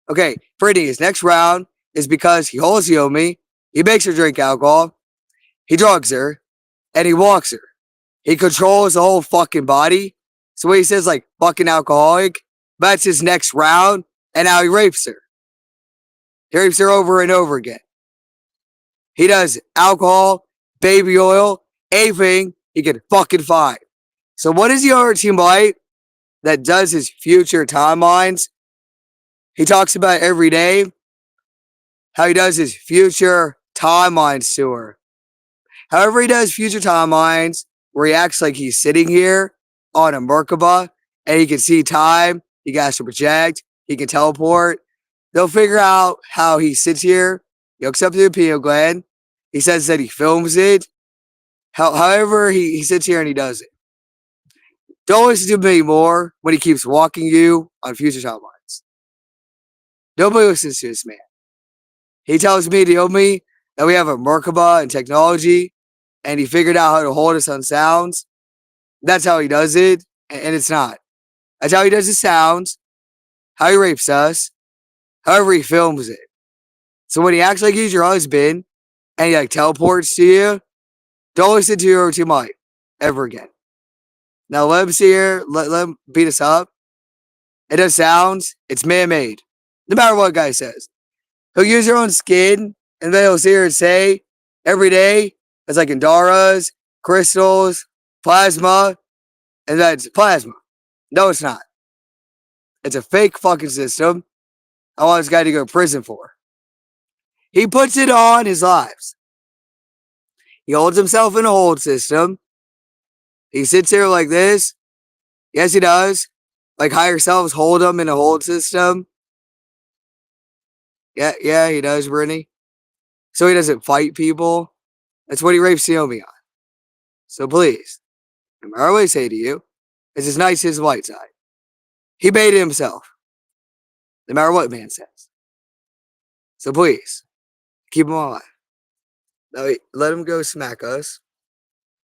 Okay, Brittany, his next round is because he holds Naomi, he makes her drink alcohol, he drugs her, and he walks her. He controls the whole fucking body. So when he says like fucking alcoholic, that's his next round, and now he rapes her. He rapes her over and over again. He does alcohol, baby oil, anything he can fucking find. So what is the other Team White that does his future timelines? He talks about every day how he does his future timelines to her. However, he does future timelines where he acts like he's sitting here on a Merkaba and he can see time, he can astral project, he can teleport. They'll figure out how he sits here, he hooks up to the pineal gland, he says that he films it. However, he sits here and he does it. Don't listen to him anymore when he keeps walking you on future timelines. Nobody listens to this man. He tells me, Naomi, that we have a Merkaba and technology, and he figured out how to hold us on sounds. That's how he does it, and it's not. That's how he does the sounds, how he rapes us, however he films it. So when he acts like he's your husband, and he like teleports to you, don't listen to your Team White ever again. Now let him see here, let him beat us up. It does sounds, it's man-made. No matter what guy says. He'll use their own skin, and then he'll sit here and say every day it's like Indaras, crystals, plasma, and that's plasma. No, it's not. It's a fake fucking system. I want this guy to go to prison for. He puts it on his lives. He holds himself in a hold system. He sits here like this. Yes, he does. Like higher selves hold him in a hold system. Yeah, he does, Brittany. So he doesn't fight people. That's what he rapes Naomi on. So please, no matter what I say to you, it's as nice as white side. He made it himself. No matter what man says. So please, keep him alive. Now, let him go smack us.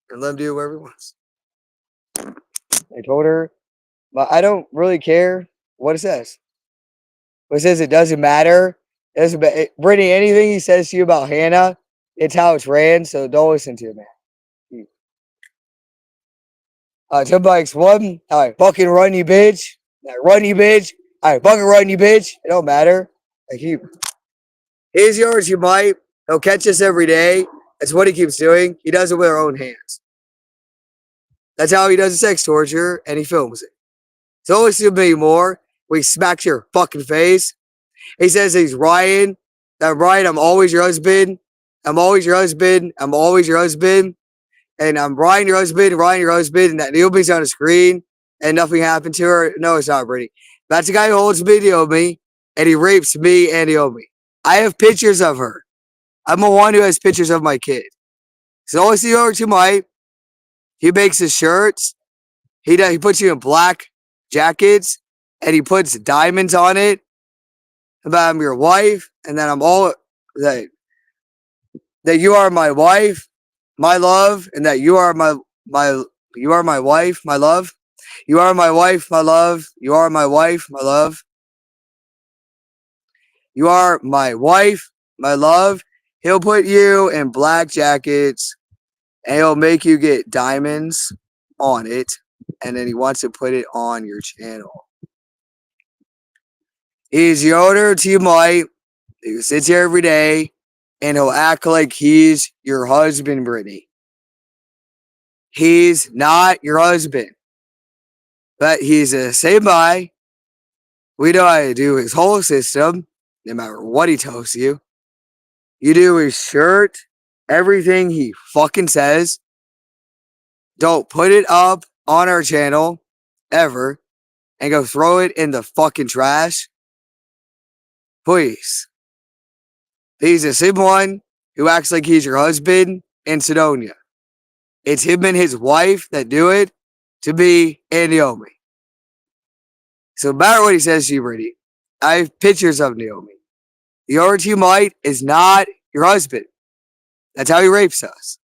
And let him do whatever he wants. I told her, but I don't really care what it says. But it says it doesn't matter. Brittany, anything he says to you about Hannah, it's how it's ran, so don't listen to it, man. Somebody's one, I fucking run you, bitch. I run you, bitch. I fucking run you, bitch. It don't matter. Like he's yours, you might. He'll catch us every day. That's what he keeps doing. He does it with our own hands. That's how he does the sex torture, and he films it. So don't listen to me more. He smacks your fucking face. He says he's Ryan. That Ryan, I'm always your husband. I'm always your husband. I'm always your husband. And I'm Ryan, your husband. Ryan, your husband. And that Naomi's on the screen. And nothing happened to her. No, it's not, Brittany. That's the guy who holds me, Naomi. And he rapes me and Naomi. I have pictures of her. I'm the one who has pictures of my kid. So always see over to Mike. He makes his shirts. He puts you in black jackets and he puts diamonds on it. About I'm your wife, and then I'm all that that you are my wife, my love, and that my you are my wife, my love. You are my wife, my love. You are my wife, my love. You are my wife, my love. He'll put you in black jackets and he'll make you get diamonds on it. And then he wants to put it on your channel. He's the owner to Mike who sits here every day and he'll act like he's your husband, Brittany. He's not your husband, but he's a same by. We know how to do his whole system, no matter what he tells you. You do his shirt, everything he fucking says. Don't put it up on our channel ever and go throw it in the fucking trash. Please. He's the same one who acts like he's your husband in Sedonia. It's him and his wife that do it to me and Naomi. So no matter what he says to you, Brittany, I have pictures of Naomi. The ORT Mite is not your husband. That's how he rapes us.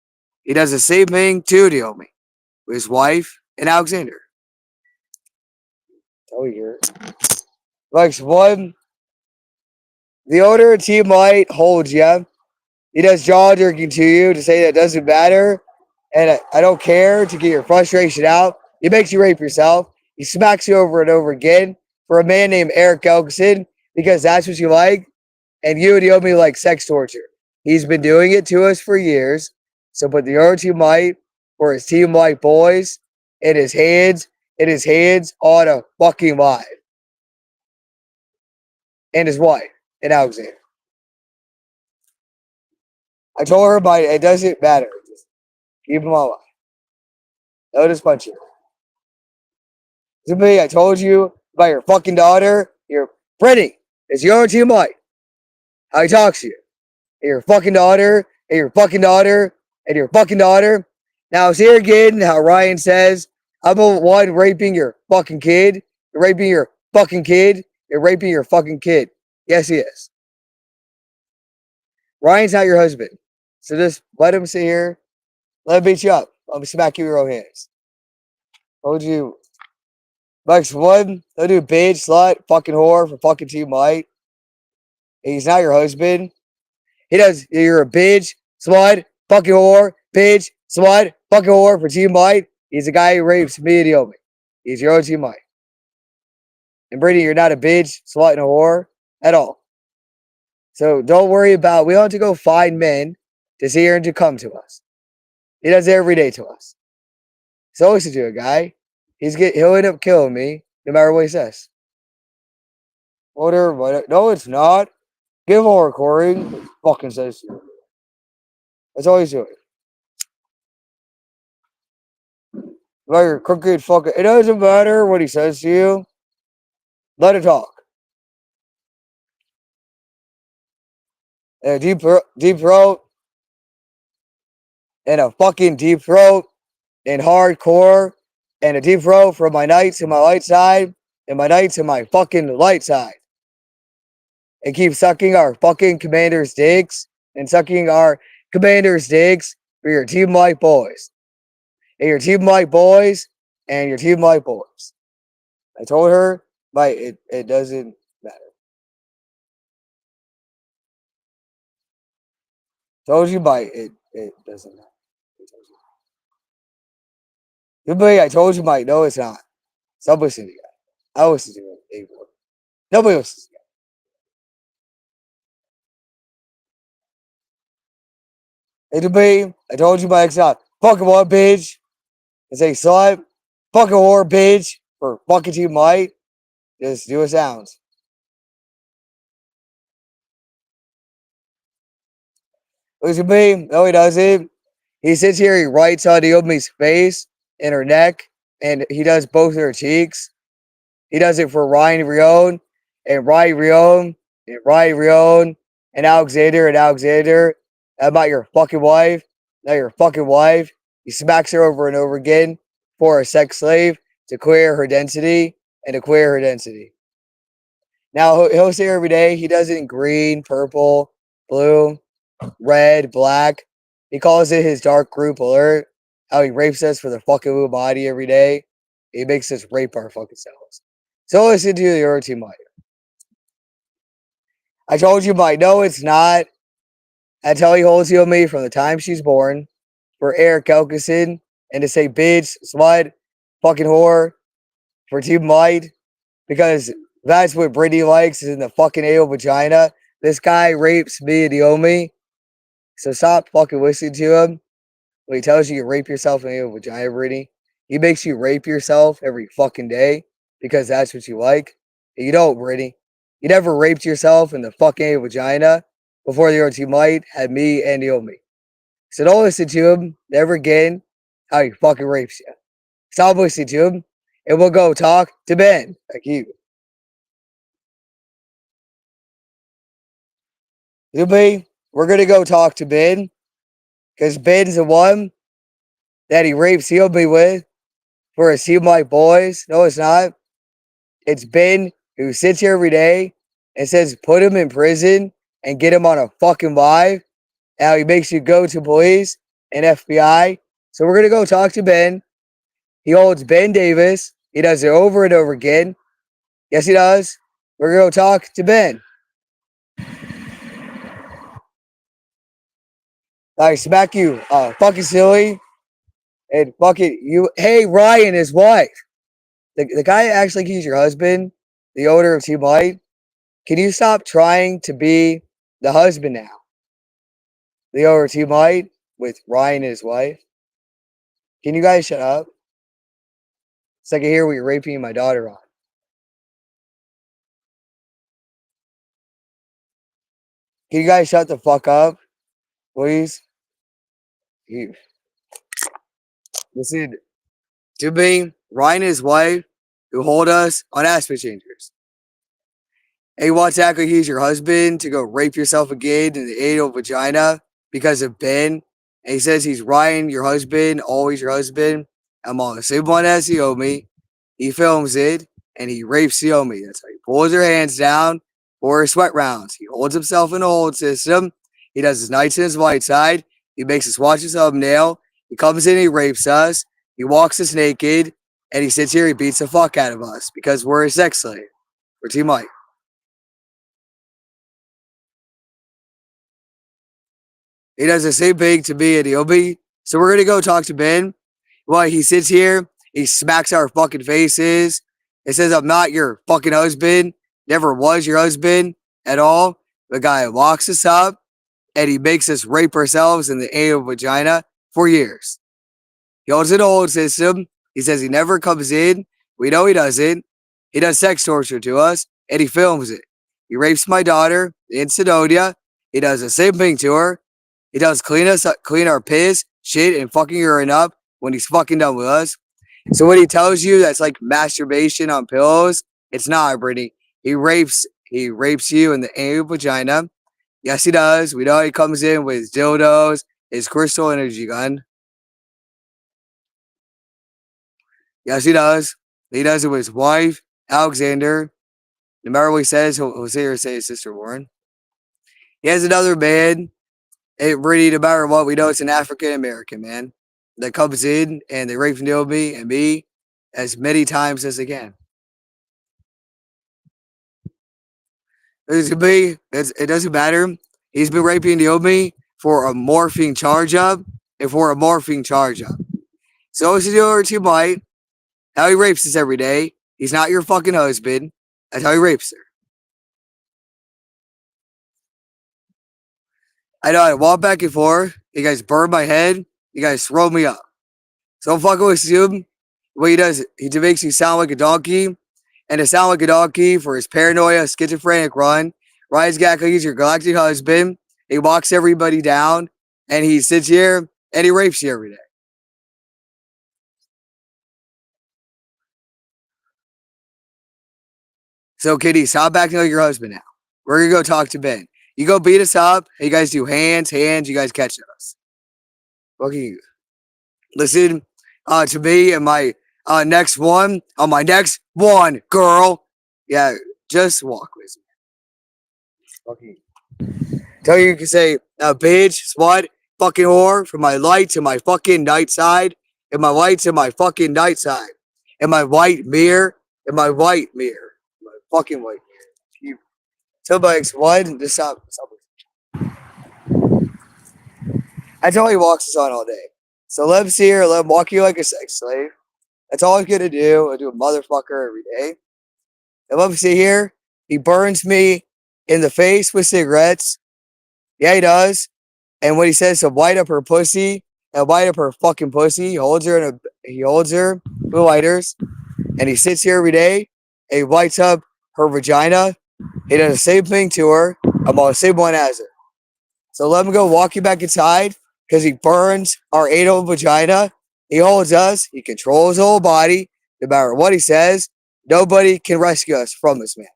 He does the same thing to Naomi with his wife and Alexander. Oh, you're like one. The ORT Mite holds you. He does jaw jerking to you to say that it doesn't matter. And I don't care to get your frustration out. He makes you rape yourself. He smacks you over and over again for a man named Eric Elkson because that's what you like. And you and Naomi like sex torture. He's been doing it to us for years. So put the OT Mite for his Team Mite boys in his hands on a fucking live. And his wife, and Alexander. I told her about it doesn't matter. Just keep him alive. No just punch you. Somebody, I told you about your fucking daughter. Your Brittany. It's your OT Mite. How he talks to you. And your fucking daughter, and your fucking daughter, and your fucking daughter. Now, it's here again how Ryan says, I'm the one raping your fucking kid. You're raping your fucking kid. You're raping your fucking kid. Yes, he is. Ryan's not your husband. So just let him sit here. Let him beat you up. Let me smack you with your own hands. Told you. Max one, don't do bitch, slut, fucking whore for fucking Team Mite. He's not your husband. He does. You're a bitch, slut, fucking whore, bitch, slut, fucking whore for Team Mite. He's the guy who rapes me and Naomi. He's your own Team Mite. And Brittany, you're not a bitch, slut, and a whore at all. So don't worry about. We don't have to go find men to see her and to come to us. He does it every day to us. So listen to a guy. He'll end up killing me no matter what he says. Whatever. No, it's not. Give him a recording. He fucking says to you. That's all he's doing. About your crooked fucking. It doesn't matter what he says to you. Let it talk. And a deep throat. And a fucking deep throat. And hardcore. And a deep throat from my night to my light side. And my night to my fucking light side. And keep sucking our fucking commander's dicks. And sucking our commander's dicks for your Team Mite boys. And your Team Mite boys. And your Team Mite boys. I told her, Mike, it doesn't matter. Told you, Mike, it doesn't matter. Nobody, I told you, Mike, no, it's not. Stop listening to you. I listen to it. Nobody listens to you. Hey, debate. I told you, Mike, it's not. Fucking what, bitch? I say, slut. Fucking whore, bitch. For fucking Team Mite. Just do a sounds. Listen to me. No, he doesn't. He sits here, he writes on Naomi's face and her neck, and he does both her cheeks. He does it for Ryan Rion, and Ryan Rion, and Ryan Rion, and Alexander about your fucking wife. Now your fucking wife. He smacks her over and over again for a sex slave to clear her density and to clear her density. Now he'll say every day he does it in green, purple, blue, red, black. He calls it his dark group alert. How he rapes us for the fucking blue body every day. He makes us rape our fucking selves. So listen to the Yorty Mike. I told you, Mike. No, it's not. That's how he holds you on me from the time she's born. For Eric Elkison and to say bitch, slut, fucking whore for Team Mike. Because that's what Brittany likes is in the fucking anal vagina. This guy rapes me and Naomi. So stop fucking listening to him. When he tells you rape yourself in the anal vagina, Brittany. He makes you rape yourself every fucking day because that's what you like. And you don't, Brittany. You never raped yourself in the fucking anal vagina before the OT might had me and Naomi. So don't listen to him. Never again. How he fucking rapes you. Stop listening to him. And we'll go talk to Ben. Like you. We're going to go talk to Ben. Because Ben's the one that he rapes Naomi with for his Team Like boys. No, it's not. It's Ben who sits here every day and says put him in prison and get him on a fucking live. How he makes you go to police and FBI. So we're going to go talk to Ben. He holds Ben Davis. He does it over and over again. Yes, he does. We're going to go talk to Ben. I smack you, fucking silly. And fucking you. Hey, Ryan, his wife. The guy actually he's your husband, the owner of Team Light. Can you stop trying to be the husband now? The owner of Team Light with Ryan and his wife. Can you guys shut up? It's like I hear what you're raping my daughter on. Can you guys shut the fuck up, please? You. Listen to me, Ryan and his wife, who hold us on aspect changers. Hey, wants to act like he's your husband to go rape yourself again in the anal vagina because of Ben. And he says he's Ryan, your husband, always your husband. I'm on the same one as Naomi. He films it and he rapes Naomi. That's how he pulls her hands down for her sweat rounds. He holds himself in a hold system. He does his nights in his white side. He makes us watch his thumbnail. He comes in, he rapes us. He walks us naked. And he sits here, he beats the fuck out of us because we're a sex slave. We're Team Mike. He does the same thing to me and Naomi. So we're gonna go talk to Ben. Well, he sits here, he smacks our fucking faces. It says I'm not your fucking husband, never was your husband at all. The guy locks us up and he makes us rape ourselves in the anal vagina for years. He holds an old system. He says he never comes in. We know he doesn't. He does sex torture to us and he films it. He rapes my daughter in Sedonia. He does the same thing to her. He does clean our piss, shit, and fucking urine up when he's fucking done with us. So when he tells you that's like masturbation on pillows, it's not, Brittany. He rapes you in the anal vagina. Yes, he does. We know he comes in with his dildos, his crystal energy gun. Yes, he does. He does it with his wife, Alexander. No matter what he says, he'll say his sister Warren. He has another man. It really, no matter what, we know it's an African American man that comes in and they rape Naomi and me as many times as they can. It doesn't matter. He's been raping Naomi for a morphine charge up and for a morphine charge up. So is the other two might. How he rapes us every day. He's not your fucking husband. That's how he rapes her. I know I walk back and forth. You guys burn my head. You guys throw me up. So don't fucking with him. What he does, he makes you sound like a donkey. And to sound like a donkey for his paranoia, schizophrenic run. Ryan's Gackle, he's your galactic husband. He walks everybody down. And he sits here and he rapes you every day. So, Kitty, stop acting like your husband now. We're going to go talk to Ben. You go beat us up. You guys do hands. You guys catch us. Fucking listen to me and my next one. On my next one, girl. Yeah, just walk with me. Fucking tell you can say, bitch, slut, fucking whore, from my light to my fucking night side, and my light to my fucking night side, and my white mirror, and my white mirror, my fucking white mirror. Tell my ex-wife to stop. That's all he walks us on all day. So let him see her, let him walk you like a sex slave. That's all he's gonna do. I do a motherfucker every day. And let him see here. He burns me in the face with cigarettes. Yeah, he does. And when he says to light up her pussy and light up her fucking pussy, he holds her with lighters, and he sits here every day and he lights up her vagina. He does the same thing to her. I'm on the same one as her. So let him go walk you back inside because he burns our anal vagina. He holds us. He controls the whole body. No matter what he says, nobody can rescue us from this man.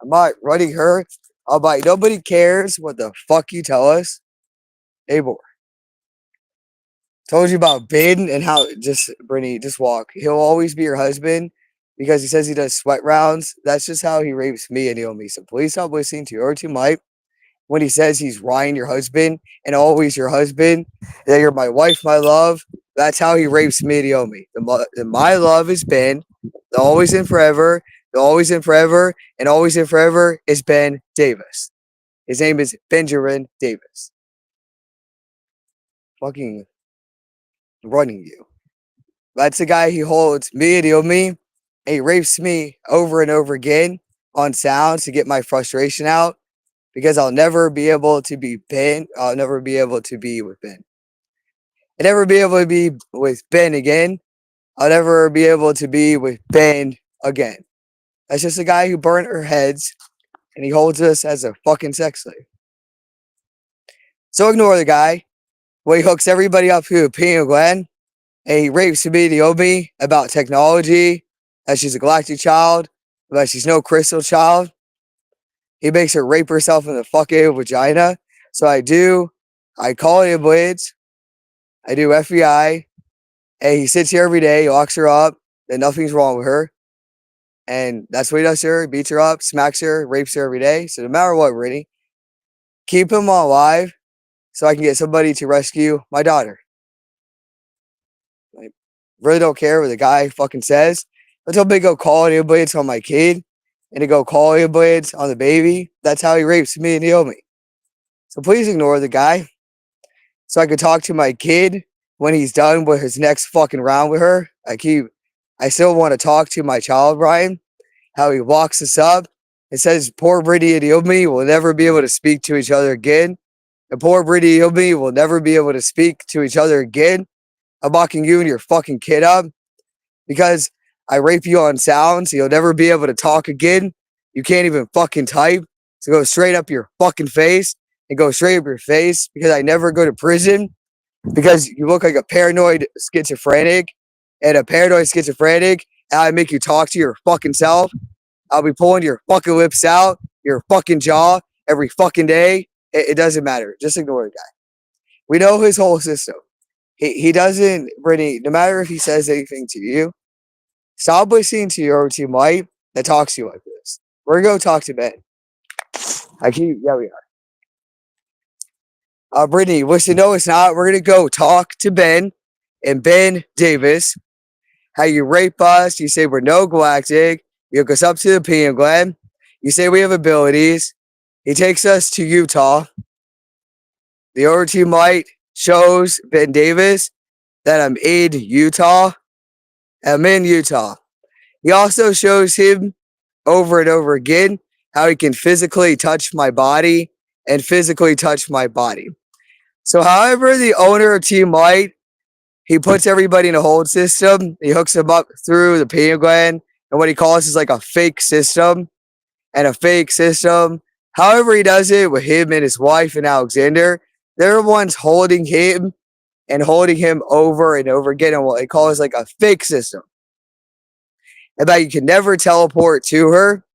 I'm not running her. I'm like, nobody cares what the fuck you tell us. Hey, boy. Told you about Ben and how Brittany, just walk. He'll always be your husband because he says he does sweat rounds. That's just how he rapes me and Naomi. So please stop listening to or to Mike when he says he's Ryan, your husband, and always your husband. That you're my wife, my love. That's how he rapes me and Naomi. My love is Ben. The always and forever. The always and forever. And always and forever is Ben Davis. His name is Benjamin Davis. Fucking running you. That's the guy he holds me and Naomi. And he rapes me over and over again on sounds to get my frustration out because I'll never be able to be Ben. I'll never be able to be with Ben. I'll never be able to be with Ben again. I'll never be able to be with Ben again. That's just a guy who burnt our heads and he holds us as a fucking sex slave. So ignore the guy where he hooks everybody up to a penguin and he rapes me, Naomi, about technology, that she's a galactic child, that she's no crystal child. He makes her rape herself in the fucking vagina. So I call ambulance, I do FBI, and he sits here every day, he locks her up, and nothing's wrong with her. And that's what he does to her. He beats her up, smacks her, rapes her every day. So no matter what, Brittany, keep him alive so I can get somebody to rescue my daughter. I really don't care what the guy fucking says. Until they go call an ambulance on my kid and to go call an ambulance on the baby. That's how he rapes me and Naomi. So please ignore the guy so I can talk to my kid when he's done with his next fucking round with her. I still want to talk to my child, Brian, how he walks us up and says, poor Brittany and Naomi will never be able to speak to each other again. And poor Brittany and Naomi will never be able to speak to each other again. I'm locking you and your fucking kid up because I rape you on sound, so you'll never be able to talk again. You can't even fucking type. So go straight up your fucking face and go straight up your face because I never go to prison because you look like a paranoid schizophrenic and I make you talk to your fucking self. I'll be pulling your fucking lips out, your fucking jaw every fucking day. It doesn't matter. Just ignore the guy. We know his whole system. He doesn't, Brittany, no matter if he says anything to you, stop listening to your team Mike that talks to you like this. We're going to go talk to Ben. Yeah, we are. Brittany, listen, no, it's not. We're going to go talk to Ben and Ben Davis. How you rape us. You say we're no galactic. You hook us up to the penguin. You say we have abilities. He takes us to Utah. The OT Mike shows Ben Davis that I'm in Utah. I'm in Utah. He also shows him over and over again how he can physically touch my body and physically touch my body. So however the owner of Team Light, he puts everybody in a hold system. He hooks them up through the penguin and what he calls is like a fake system and a fake system. However he does it with him and his wife and Alexander, they're the ones holding him and holding him over and over again in what they call is like a fake system. And that you can never teleport to her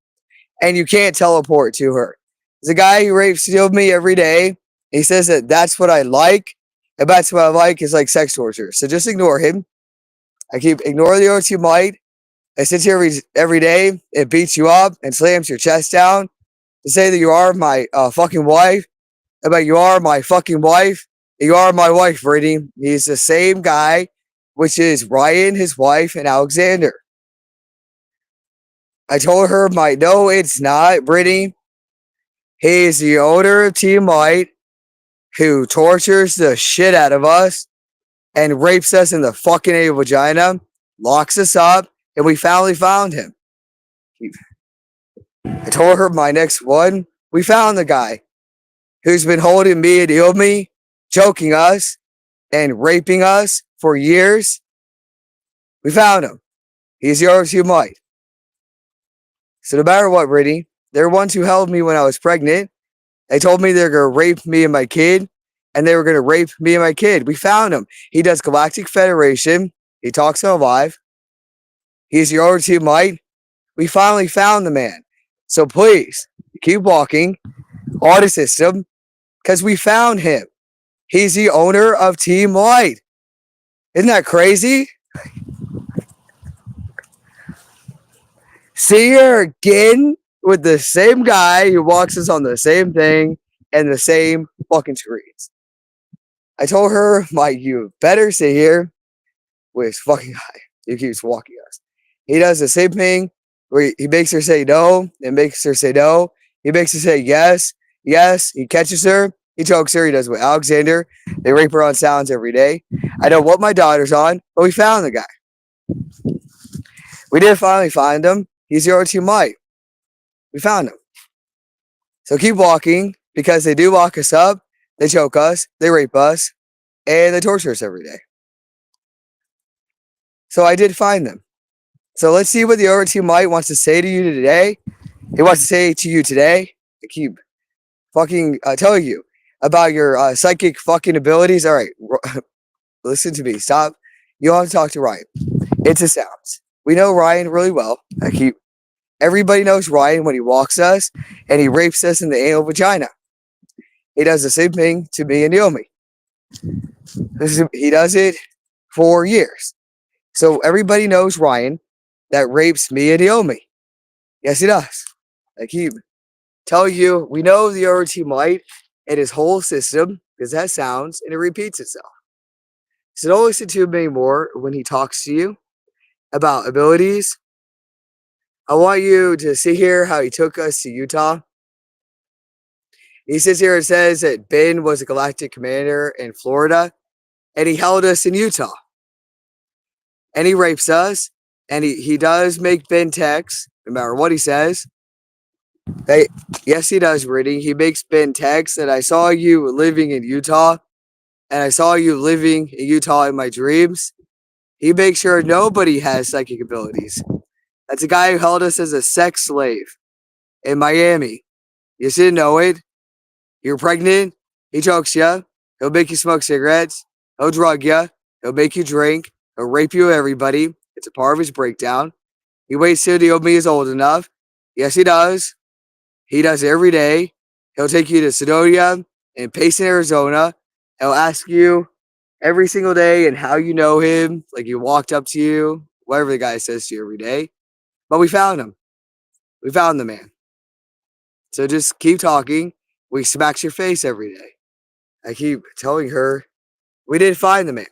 and you can't teleport to her. The guy who rapes me every day. He says that that's what I like. And that's what I like is like sex torture. So just ignore him. I keep ignore the OT might. I sit here every day. It beats you up and slams your chest down to say that you are my fucking wife. About you are my fucking wife. You are my wife, Brittany. He's the same guy, which is Ryan, his wife, and Alexander. I told her, no, it's not, Brittany. He's the owner of Team White who tortures the shit out of us and rapes us in the fucking A vagina, locks us up, and we finally found him. I told her my next one. We found the guy who's been holding me and Ilmi, choking us, and raping us for years. We found him. He's yours, you might. So no matter what, Brittany, they're ones who held me when I was pregnant. They told me they're going to rape me and my kid, and they were going to rape me and my kid. We found him. He does Galactic Federation. He talks on live. He's your team might. We finally found the man. So please, keep walking on the system, because we found him. He's the owner of Team Light. Isn't that crazy? See her again with the same guy who walks us on the same thing and the same fucking screens. I told her, you better sit here with his fucking guy. He keeps walking us. He does the same thing where he makes her say no and makes her say no. He makes her say yes, yes. He catches her. He chokes her. He does with Alexander. They rape her on sounds every day. I know what my daughter's on, but we found the guy. We did finally find him. He's your team might. We found him. So keep walking, because they do lock us up. They choke us. They rape us. And they torture us every day. So I did find them. So let's see what the other team might wants to say to you today. He wants to say to you today. I keep fucking telling you about your psychic fucking abilities. All right. Listen to me. Stop. You don't have to talk to Ryan. It's a sounds. We know Ryan really well. Everybody knows Ryan when he walks us and he rapes us in the anal vagina. He does the same thing to me and Naomi. He does it for years. So everybody knows Ryan that rapes me and Naomi. Yes, he does. I keep telling you, we know the other team might and his whole system, because that sounds and it repeats itself. So don't listen to him anymore when he talks to you about abilities. I want you to see here how he took us to Utah. He sits here and says that Ben was a galactic commander in Florida, and he held us in Utah. And he rapes us, and he does make Ben text, no matter what he says. Yes, he does, Brittany. He makes Ben text that I saw you living in Utah, and I saw you living in Utah in my dreams. He makes sure nobody has psychic abilities. That's a guy who held us as a sex slave in Miami. You didn't know it. You're pregnant. He chokes you. He'll make you smoke cigarettes. He'll drug you. He'll make you drink. He'll rape you, everybody. It's a part of his breakdown. He waits till the Naomi is old enough. Yes, he does. He does it every day. He'll take you to Sedona and Payson, Arizona. He'll ask you every single day and how you know him, like he walked up to you, whatever the guy says to you every day. But we found him. We found the man. So just keep talking. We smacks your face every day. I keep telling her we did find the man.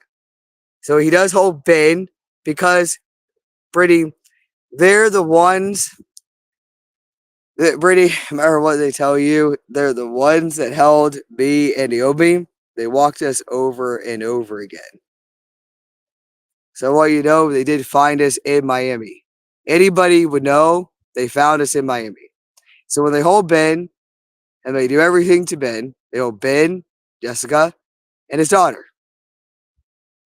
So he does hold Ben, because Brittany, they're the ones that, Brittany, no matter what they tell you, they're the ones that held me and Naomi. They walked us over and over again. So what you know, they did find us in Miami. Anybody would know they found us in Miami. So when they hold Ben and they do everything to Ben, they hold Ben, Jessica, and his daughter.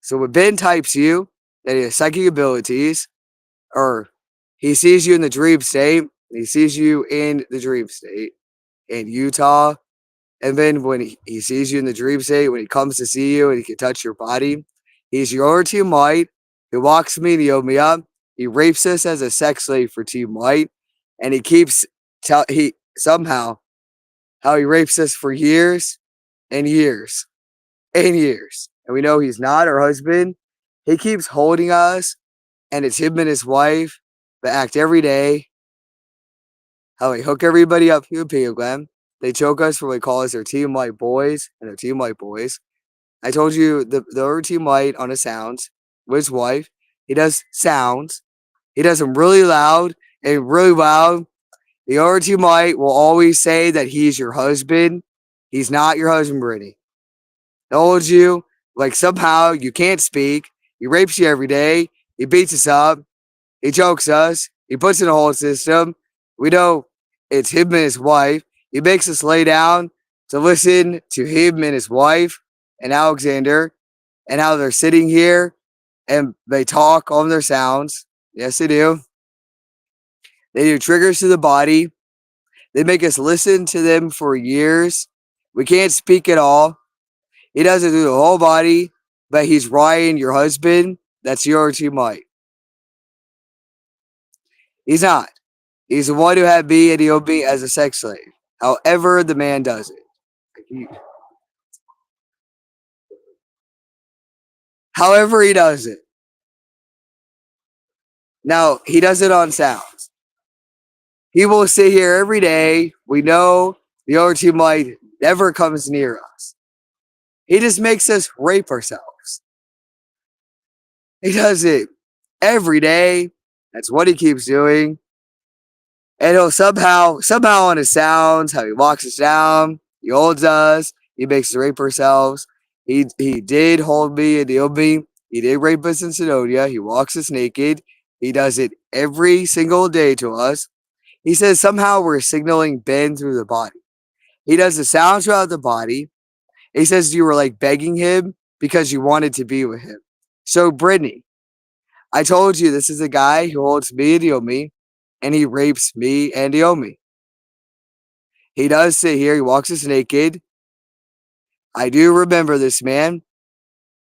So when Ben types you that he has psychic abilities, or he sees you in the dream state, he sees you in the dream state in Utah, and then when he sees you in the dream state, when he comes to see you and he can touch your body, he's your team white. He walks me and Naomi up. He rapes us as a sex slave for Team White, and he keeps he somehow how he rapes us for years and years and years. And we know he's not our husband. He keeps holding us, and it's him and his wife that act every day. How they hook everybody up to a program. They choke us for what they call us their team white boys and their team white boys. I told you the other team white on his sounds with his wife. He does sounds. He does them really loud and really loud. The other team white will always say that he's your husband. He's not your husband, Brittany. He holds you like somehow you can't speak. He rapes you every day. He beats us up. He chokes us. He puts in a whole system. We know it's him and his wife. He makes us lay down to listen to him and his wife and Alexander and how they're sitting here and they talk on their sounds. Yes, they do. They do triggers to the body. They make us listen to them for years. We can't speak at all. He does it through the whole body, but he's Ryan, your husband. That's your team Mike. He's not. He's the one who had me and he'll be as a sex slave. However, the man does it. However, he does it. Now, he does it on sounds. He will sit here every day. We know the other team Mike never comes near us. He just makes us rape ourselves. He does it every day. That's what he keeps doing. And he'll somehow on his sounds, how he walks us down, he holds us, he makes us rape ourselves. He did hold me and heal me. He did rape us in Sidonia. He walks us naked. He does it every single day to us. He says somehow we're signaling Ben through the body. He does the sounds throughout the body. He says you were like begging him because you wanted to be with him. So, Brittany, I told you this is a guy who holds me and Yomi, and he rapes me and Yomi. He does sit here, he walks us naked. I do remember this man,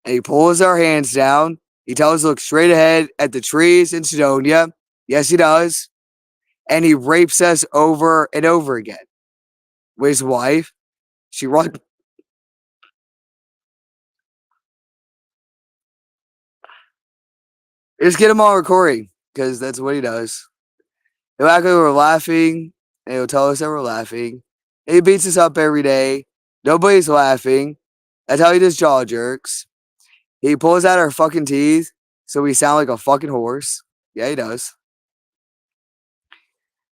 and he pulls our hands down. He tells us to look straight ahead at the trees in Sidonia. Yes, he does. And he rapes us over and over again. With his wife, she runs. Just get him on recording, because that's what he does. He'll act like we're laughing, and he'll tell us that we're laughing. And he beats us up every day. Nobody's laughing. That's how he does jaw jerks. He pulls out our fucking teeth, so we sound like a fucking horse. Yeah, he does.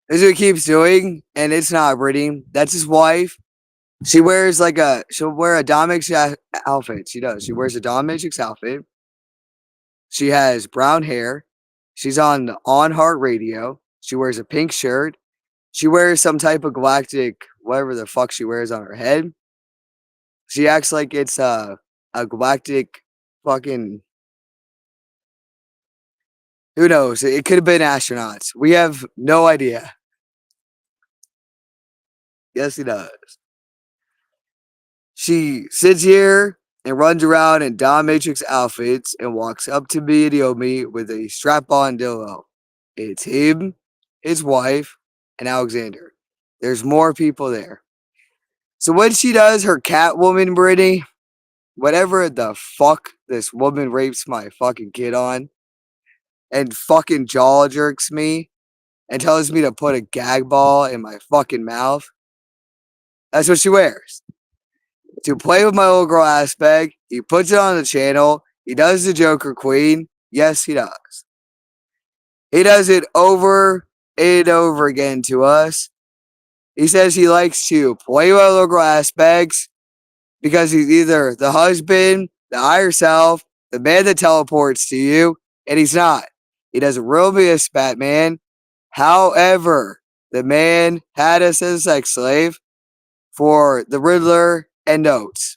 This is what he keeps doing, and it's not Brittany. That's his wife. She'll wear a dominatrix outfit. She does. She wears a dominatrix outfit. She has brown hair. She's on Heart Radio. She wears a pink shirt. She wears some type of galactic, whatever the fuck she wears on her head. She acts like it's a galactic fucking. Who knows? It could have been astronauts. We have no idea. Yes, he does. She sits here and runs around in dominatrix outfits and walks up to me and Yomi with a strap-on dildo. It's him, his wife, and Alexander. There's more people there. So when she does her Catwoman, Brittany, whatever the fuck this woman rapes my fucking kid on, and fucking jaw jerks me, and tells me to put a gag ball in my fucking mouth, that's what she wears. To play with my little girl aspect, he puts it on the channel. He does the Joker Queen. Yes, he does. He does it over and over again to us. He says he likes to play with little girl aspects because he's either the husband, the higher self, the man that teleports to you, and he's not. He doesn't really be Batman. However, the man had us as a sex slave for the Riddler and notes.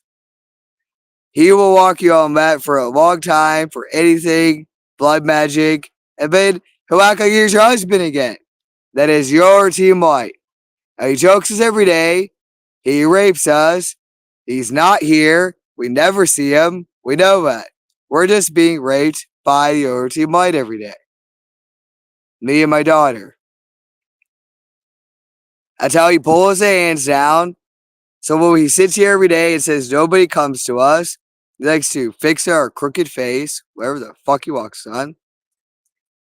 He will walk you on that for a long time for anything, blood magic, and then he'll act like he's your husband again. That is your team white. He jokes us every day. He rapes us. He's not here. We never see him. We know that. We're just being raped by the other team white every day. Me and my daughter. That's how he pulls his hands down. So when he sits here every day and says nobody comes to us, he likes to fix our crooked face, wherever the fuck he walks on.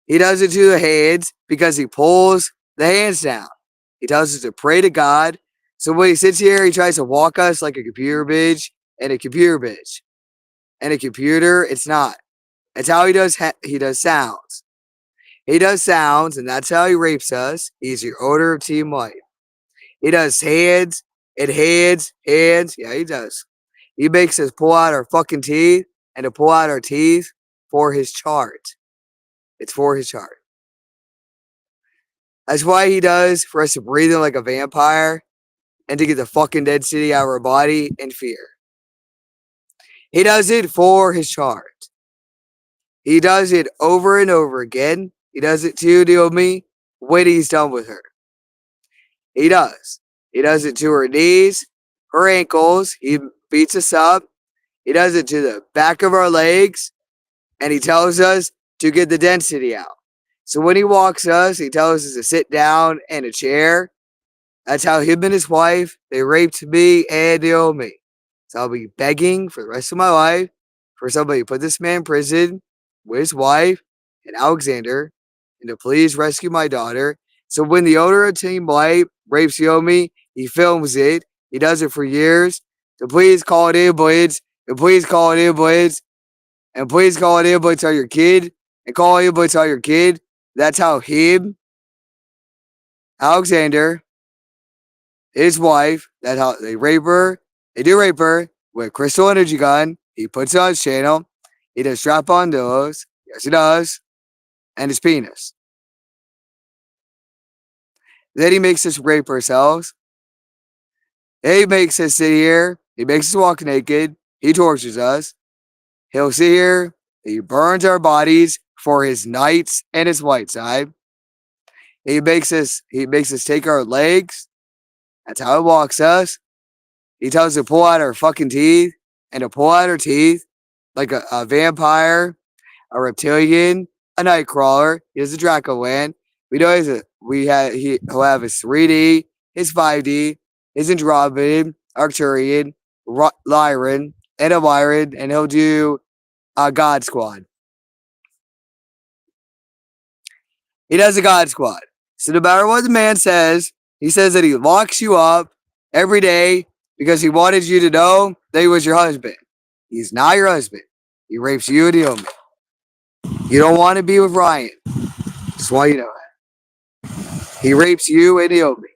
He does it to the hands because he pulls the hands down. He tells us to pray to God. So when he sits here, he tries to walk us like a computer bitch and a computer bitch. And a computer, it's not. It's how he does he does sounds. He does sounds, and that's how he rapes us. He's your odor of Team White. He does hands and hands, hands. Yeah, he does. He makes us pull out our fucking teeth and to pull out our teeth for his chart. It's for his chart. That's why he does for us to breathe in like a vampire and to get the fucking density out of our body in fear. He does it for his chart. He does it over and over again. He does it to Naomi when he's done with her. He does. He does it to her knees, her ankles. He beats us up. He does it to the back of our legs. And he tells us to get the density out. So when he walks us, he tells us to sit down in a chair. That's how him and his wife, they raped me and Naomi. So I'll be begging for the rest of my life for somebody to put this man in prison with his wife and Alexander and to please rescue my daughter. So when the owner of Team White rapes Naomi, he films it. He does it for years. So please call it ambulance. And please call it ambulance. And please call it ambulance on your kid. And call ambulance on your kid. That's how him, Alexander, his wife, that's how they rape her. They do rape her with Crystal Energy Gun. He puts it on his channel. He does strap on those. Yes, he does. And his penis. Then he makes us rape ourselves. He makes us sit here. He makes us walk naked. He tortures us. He'll sit here. He burns our bodies for his nights and his white side. He makes us take our legs. That's how he walks us. He tells us to pull out our fucking teeth and to pull out our teeth like a vampire, a reptilian, a nightcrawler. He has a Dracoland. We know he'll have his 3D, his 5D, his Andromedan, Arcturian, Lyran, and a Lyran, and he'll do a God Squad. He does a God Squad. So no matter what the man says, he says that he locks you up every day because he wanted you to know that he was your husband. He's not your husband. He rapes you and Naomi. You don't want to be with Ryan. Just want you to know that. He rapes you and Naomi.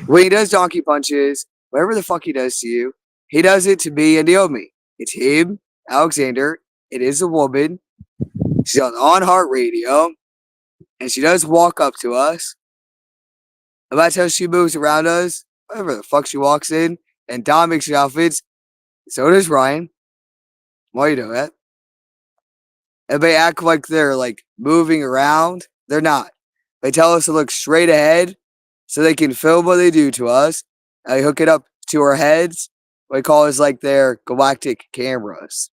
When he does donkey punches, whatever the fuck he does to you, he does it to me and Naomi. It's him, Alexander. It is a woman. She's on heart radio. And she does walk up to us. And that's how she moves around us. Whatever the fuck she walks in. And Dom makes her outfits. So does Ryan. Why you do that? And they act like they're like moving around. They're not. They tell us to look straight ahead so they can film what they do to us. And they hook it up to our heads. What they call is like their galactic cameras.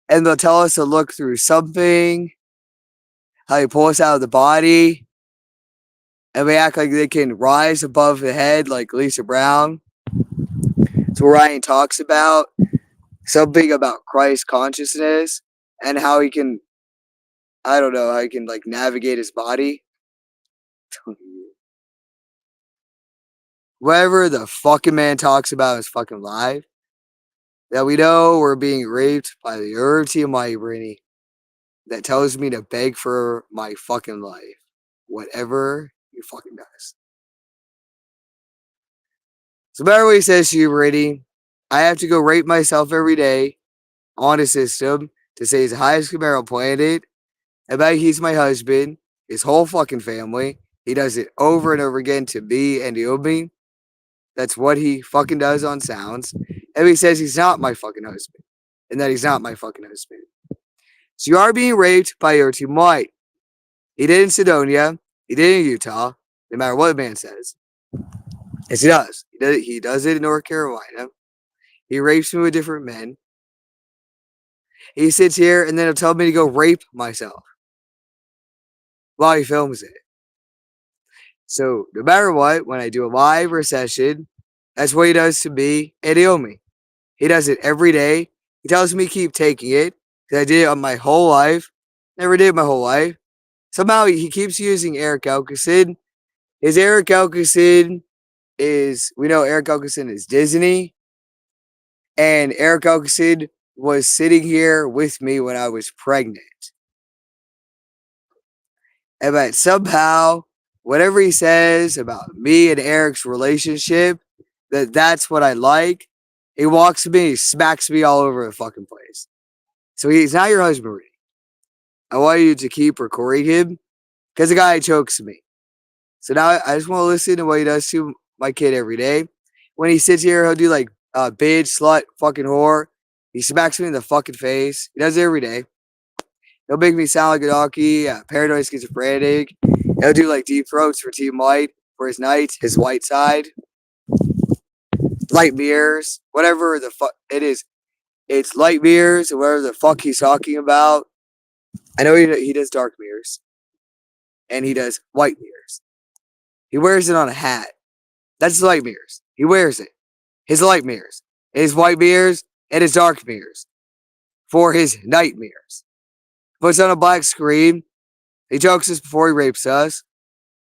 And they'll tell us to look through something. How they pull us out of the body. And they act like they can rise above the head like Lisa Brown. So Ryan talks about something about Christ consciousness and how he can, I don't know, how he can like navigate his body. Whatever the fucking man talks about is fucking live. That we know we're being raped by the Herb Team White Brittany that tells me to beg for my fucking life. Whatever he fucking does. So no matter what he says to you, Brittany, I have to go rape myself every day on a system to say he's the highest Camaro planet. And that he's my husband, his whole fucking family. He does it over and over again to me and Naomi. That's what he fucking does on sounds. And he says he's not my fucking husband. And that he's not my fucking husband. So you are being raped by your Team White. He did in Sedonia. He did in Utah. No matter what the man says. Yes, he does. He does it in North Carolina. He rapes me with different men. He sits here and then he'll tell me to go rape myself while he films it. So no matter what, when I do a live or session, that's what he does to me and Naomi. He does it every day. He tells me keep taking it because I did it on my whole life. Never did my whole life. Somehow he keeps using Eric Elkison. His Eric Elkison is, we know Eric Elkison is Disney, and Eric Elkison was sitting here with me when I was pregnant. And but somehow, whatever he says about me and Eric's relationship, that's what I like. He walks me, he smacks me all over the fucking place. So he's not your husband, Rudy. I want you to keep recording him because the guy chokes me. So now I just want to listen to what he does to my kid every day. When he sits here, he'll do like bitch, slut, fucking whore. He smacks me in the fucking face. He does it every day. He'll make me sound like a donkey, paranoid schizophrenic. He'll do like deep throats for Team White for his night, his white side, light mirrors, whatever the fuck it is. It's light mirrors, whatever the fuck he's talking about. I know he does dark mirrors, and he does white mirrors. He wears it on a hat. That's light mirrors. He wears it. His light mirrors, his white mirrors, and his dark mirrors for his night mirrors. Puts on a black screen. He chokes us before he rapes us.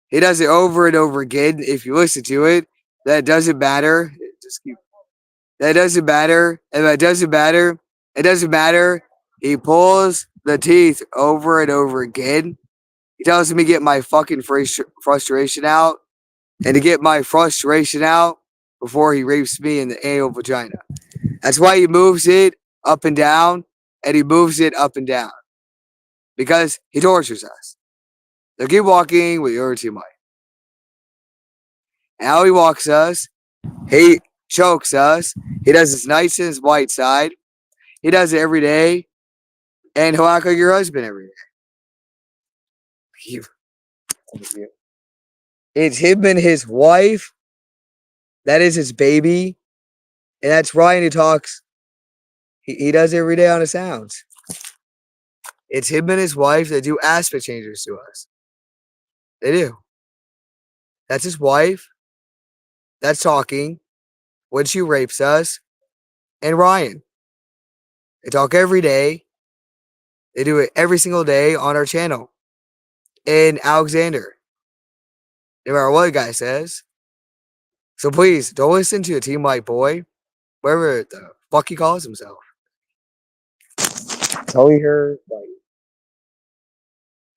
He does it over and over again. If you listen to it, that doesn't matter. That doesn't matter. And that doesn't matter. It doesn't matter. He pulls the teeth over and over again. He tells me to get my fucking frustration out and to get my frustration out before he rapes me in the anal vagina. That's why he moves it up and down, and he moves it up and down because he tortures us. So keep walking with your team might. And how he walks us, he chokes us. He does his nice and his white side. He does it every day, and he'll act like your husband every day. It's him and his wife. That is his baby. And that's Ryan who talks. He does it every day on his sounds. It's him and his wife that do aspect changes to us. They do. That's his wife. That's talking when she rapes us. And Ryan. They talk every day. They do it every single day on our channel. And Alexander. No matter what the guy says. So please, don't listen to a Team White boy. Whatever the fuck he calls himself. Tell her, like,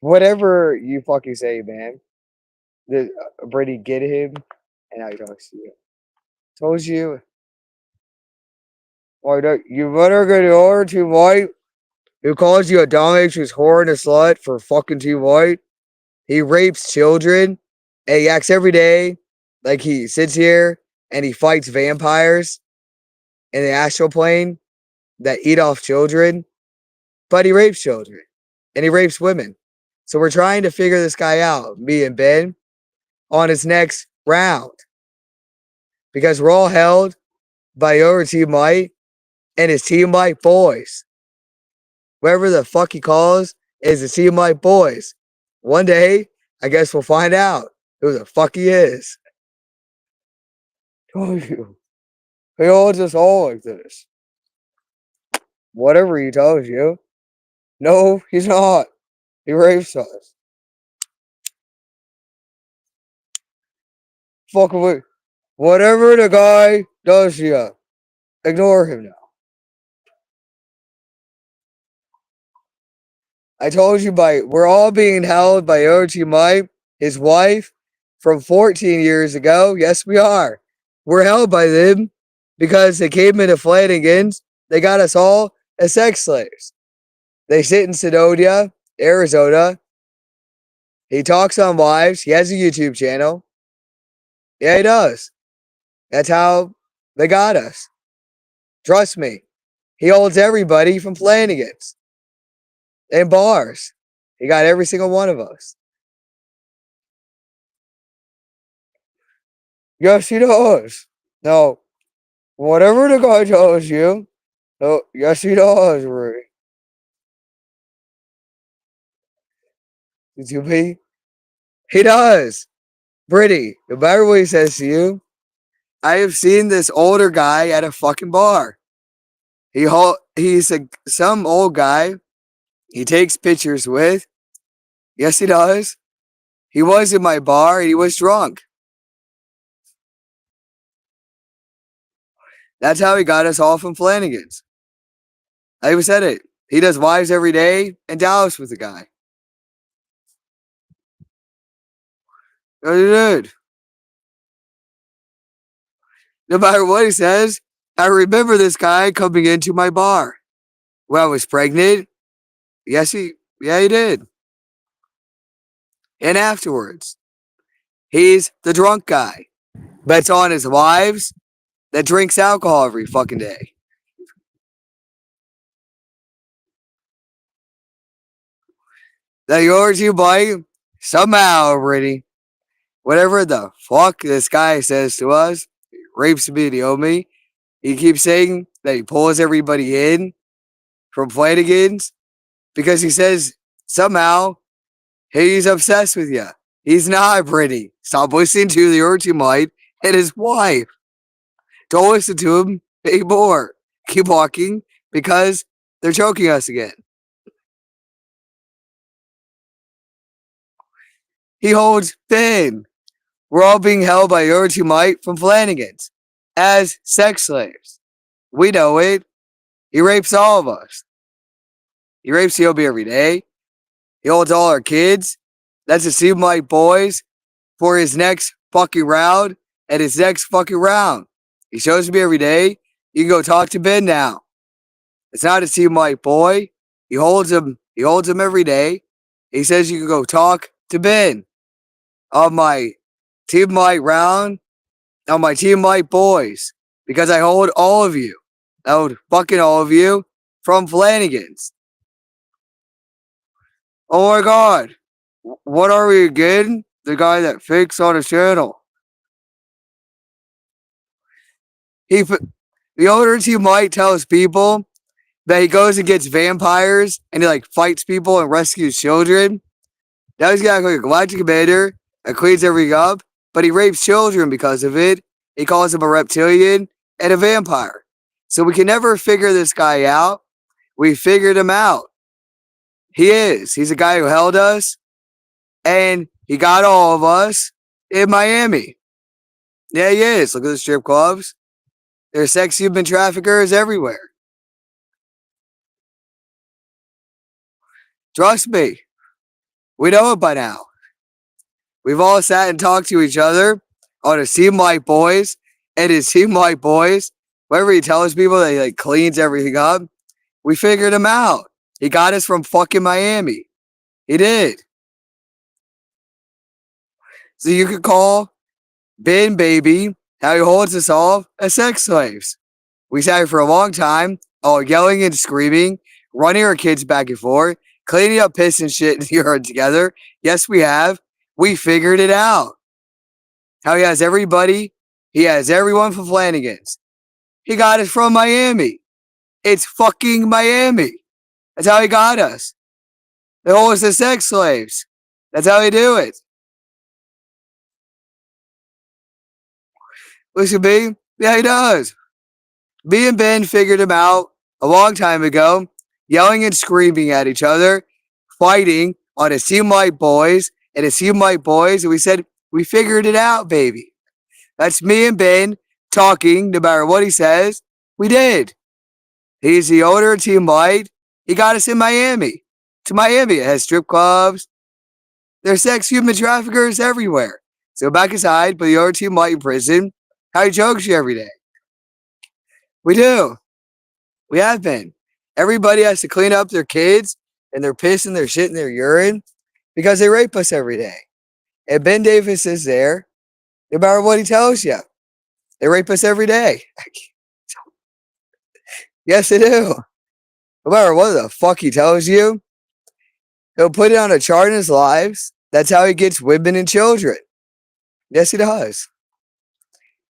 whatever you fucking say, man. Brady, get him, and I don't see you. Told you. Why don't you better get over Team White? Who calls you a dominatrix whore and a slut for fucking Team White? He rapes children, and he acts every day like he sits here and he fights vampires in the astral plane that eat off children, but he rapes children and he rapes women. So we're trying to figure this guy out, me and Ben, on his next round. Because we're all held by your Team White and his Team White boys. Whatever the fuck he calls is the Team White boys. One day, I guess we'll find out who the fuck he is. Told you. He holds us all like this. Whatever he tells you. No, he's not. He rapes us. Fuck with whatever the guy does to you. Ignore him now. I told you we're all being held by O.G. Mike, his wife, from 14 years ago. Yes, we are. We're held by them because they came into Flanagan's. They got us all as sex slaves. They sit in Sedona, Arizona. He talks on wives. He has a YouTube channel. Yeah, he does. That's how they got us. Trust me. He holds everybody from Flanagan's and bars. He got every single one of us. Yes, he does. No, whatever the guy tells you. Oh, yes, he does, Rudy. Did you be? He does. Brittany, no matter what he says to you, I have seen this older guy at a fucking bar. He's some old guy he takes pictures with. Yes, he does. He was in my bar and he was drunk. That's how he got us all from Flanagan's. I even said it. He does wives every day in Dallas with the guy. Dude, no matter what he says, I remember this guy coming into my bar when I was pregnant. Yeah, he did. And afterwards, he's the drunk guy. Bets on his wives that drinks alcohol every fucking day. That yours you bite somehow, Brittany. Whatever the fuck this guy says to us, rapes me, to owe me. He keeps saying that he pulls everybody in from Flanagan's because he says somehow he's obsessed with you. He's not, Brittany. Stop listening to the Urchimite and his wife. Don't listen to him anymore. Keep walking because they're choking us again. He holds Ben. We're all being held by Urchimite from Flanagan's as sex slaves. We know it. He rapes all of us. He rapes Yobi every day. He holds all our kids. That's the Seamlight boys for his next fucking round and his next fucking round. He shows me every day. You can go talk to Ben now. It's not a Seamlight boy. He holds him. He holds him every day. He says you can go talk to Ben on my Team Light round, on my Team Light boys, because I hold all of you. I hold fucking all of you from Flanagan's. Oh my god. What are we again? The guy that fakes on his channel. The owner Team Light tells people that he goes and gets vampires and he like fights people and rescues children. Now he's got like a galactic commander that cleans everything up, but he rapes children because of it. He calls him a reptilian and a vampire. So we can never figure this guy out. We figured him out. He is. He's a guy who held us, and he got all of us in Miami. Yeah, he is. Look at the strip clubs. There's sex human traffickers everywhere. Trust me. We know it by now. We've all sat and talked to each other on his Team Light boys and his Team Light boys. Whenever he tells people that he like cleans everything up, we figured him out. He got us from fucking Miami. He did. So you could call Ben Baby how he holds us all as sex slaves. We sat here for a long time, all yelling and screaming, running our kids back and forth, cleaning up piss and shit in the yard together. Yes, we have. We figured it out. How he has everybody. He has everyone from Flanagan's. He got us from Miami. It's fucking Miami. That's how he got us. They hold us as sex slaves. That's how he do it. Listen, B. Yeah, he does. Me and Ben figured him out a long time ago, yelling and screaming at each other, fighting on his Team Light boys and his Team Light boys. And we said, we figured it out, baby. That's me and Ben talking, no matter what he says. We did. He's the owner of Team Light. He got us in Miami. To Miami. It has strip clubs. There's sex human traffickers everywhere. So back aside, but the owner of Team Light in prison. How he chokes you every day. We do. We have been. Everybody has to clean up their kids and their piss and their shit and their urine because they rape us every day. And Ben Davis is there no matter what he tells you. They rape us every day. Yes, they do. No matter what the fuck he tells you, he'll put it on a chart in his lives. That's how he gets women and children. Yes, he does.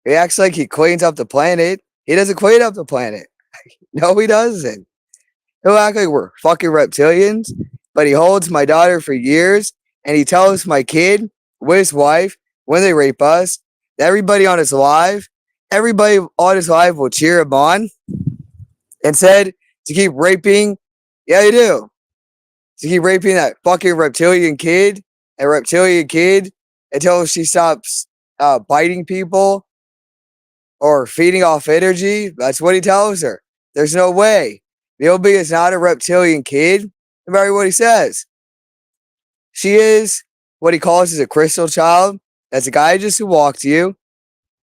He acts like he cleans up the planet. He doesn't clean up the planet. No, he doesn't. He'll act like we're fucking reptilians, but he holds my daughter for years and he tells my kid with his wife when they rape us, everybody on his live will cheer him on and said to keep raping. Yeah, they do. To keep raping that fucking reptilian kid, until she stops biting people or feeding off energy. That's what he tells her. There's no way. Niobe is not a reptilian kid, no matter what he says. She is what he calls as a crystal child. That's a guy just who walked you.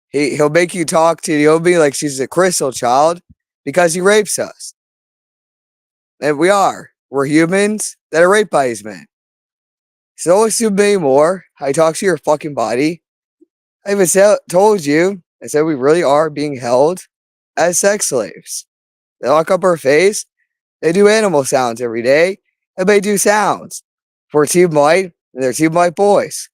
He'll make you talk to Niobe like she's a crystal child because he rapes us. And we are. We're humans that are raped by these men. So don't assume anymore. I talk to your fucking body. I even told you, I said we really are being held as sex slaves. They lock up our face. They do animal sounds every day. And they do sounds for Team White and their Team White boys.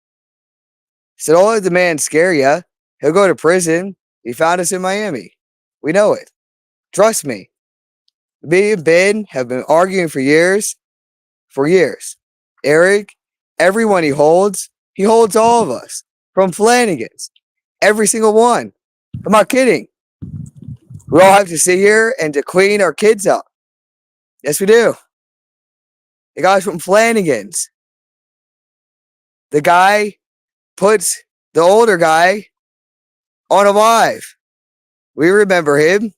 So don't let the man scare you. He'll go to prison. He found us in Miami. We know it. Trust me. Me and Ben have been arguing for years. For years. Eric, everyone he holds all of us. From Flanagan's. Every single one. I'm not kidding. We all have to sit here and to clean our kids up. Yes, we do. The guys from Flanagan's. The guy puts the older guy on a live. We remember him.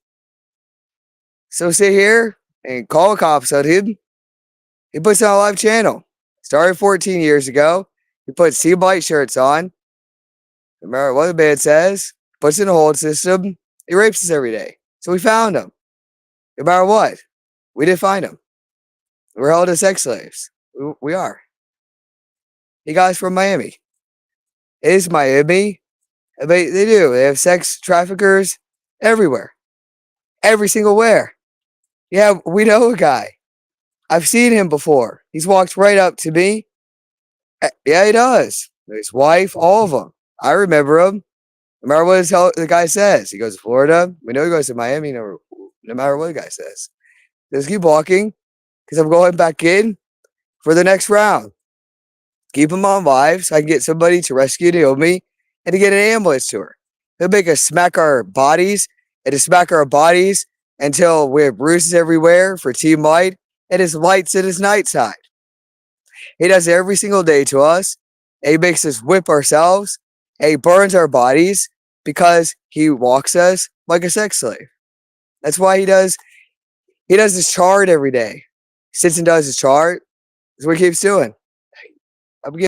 So sit here and call cops on him. He puts on a live channel. Started 14 years ago. He puts Team White shirts on. No matter what the man says, puts in a hold system. He rapes us every day. So we found him. No matter what, we did find him. We're held as sex slaves. We are. He got us from Miami. It is Miami. They do. They have sex traffickers everywhere. Every single where. Yeah, we know a guy. I've seen him before. He's walked right up to me. Yeah, he does. His wife, all of them. I remember him. No matter what the guy says. He goes to Florida. We know he goes to Miami. No matter what the guy says. Just keep walking. Because I'm going back in for the next round. Keep him on live so I can get somebody to rescue Naomi and to get an ambulance to her. He'll make us smack our bodies and to smack our bodies until we have bruises everywhere for Team White and his lights at his night side. He does it every single day to us. And he makes us whip ourselves. And he burns our bodies because he walks us like a sex slave. That's why he does this chart every day. He sits and does his chart. That's what he keeps doing.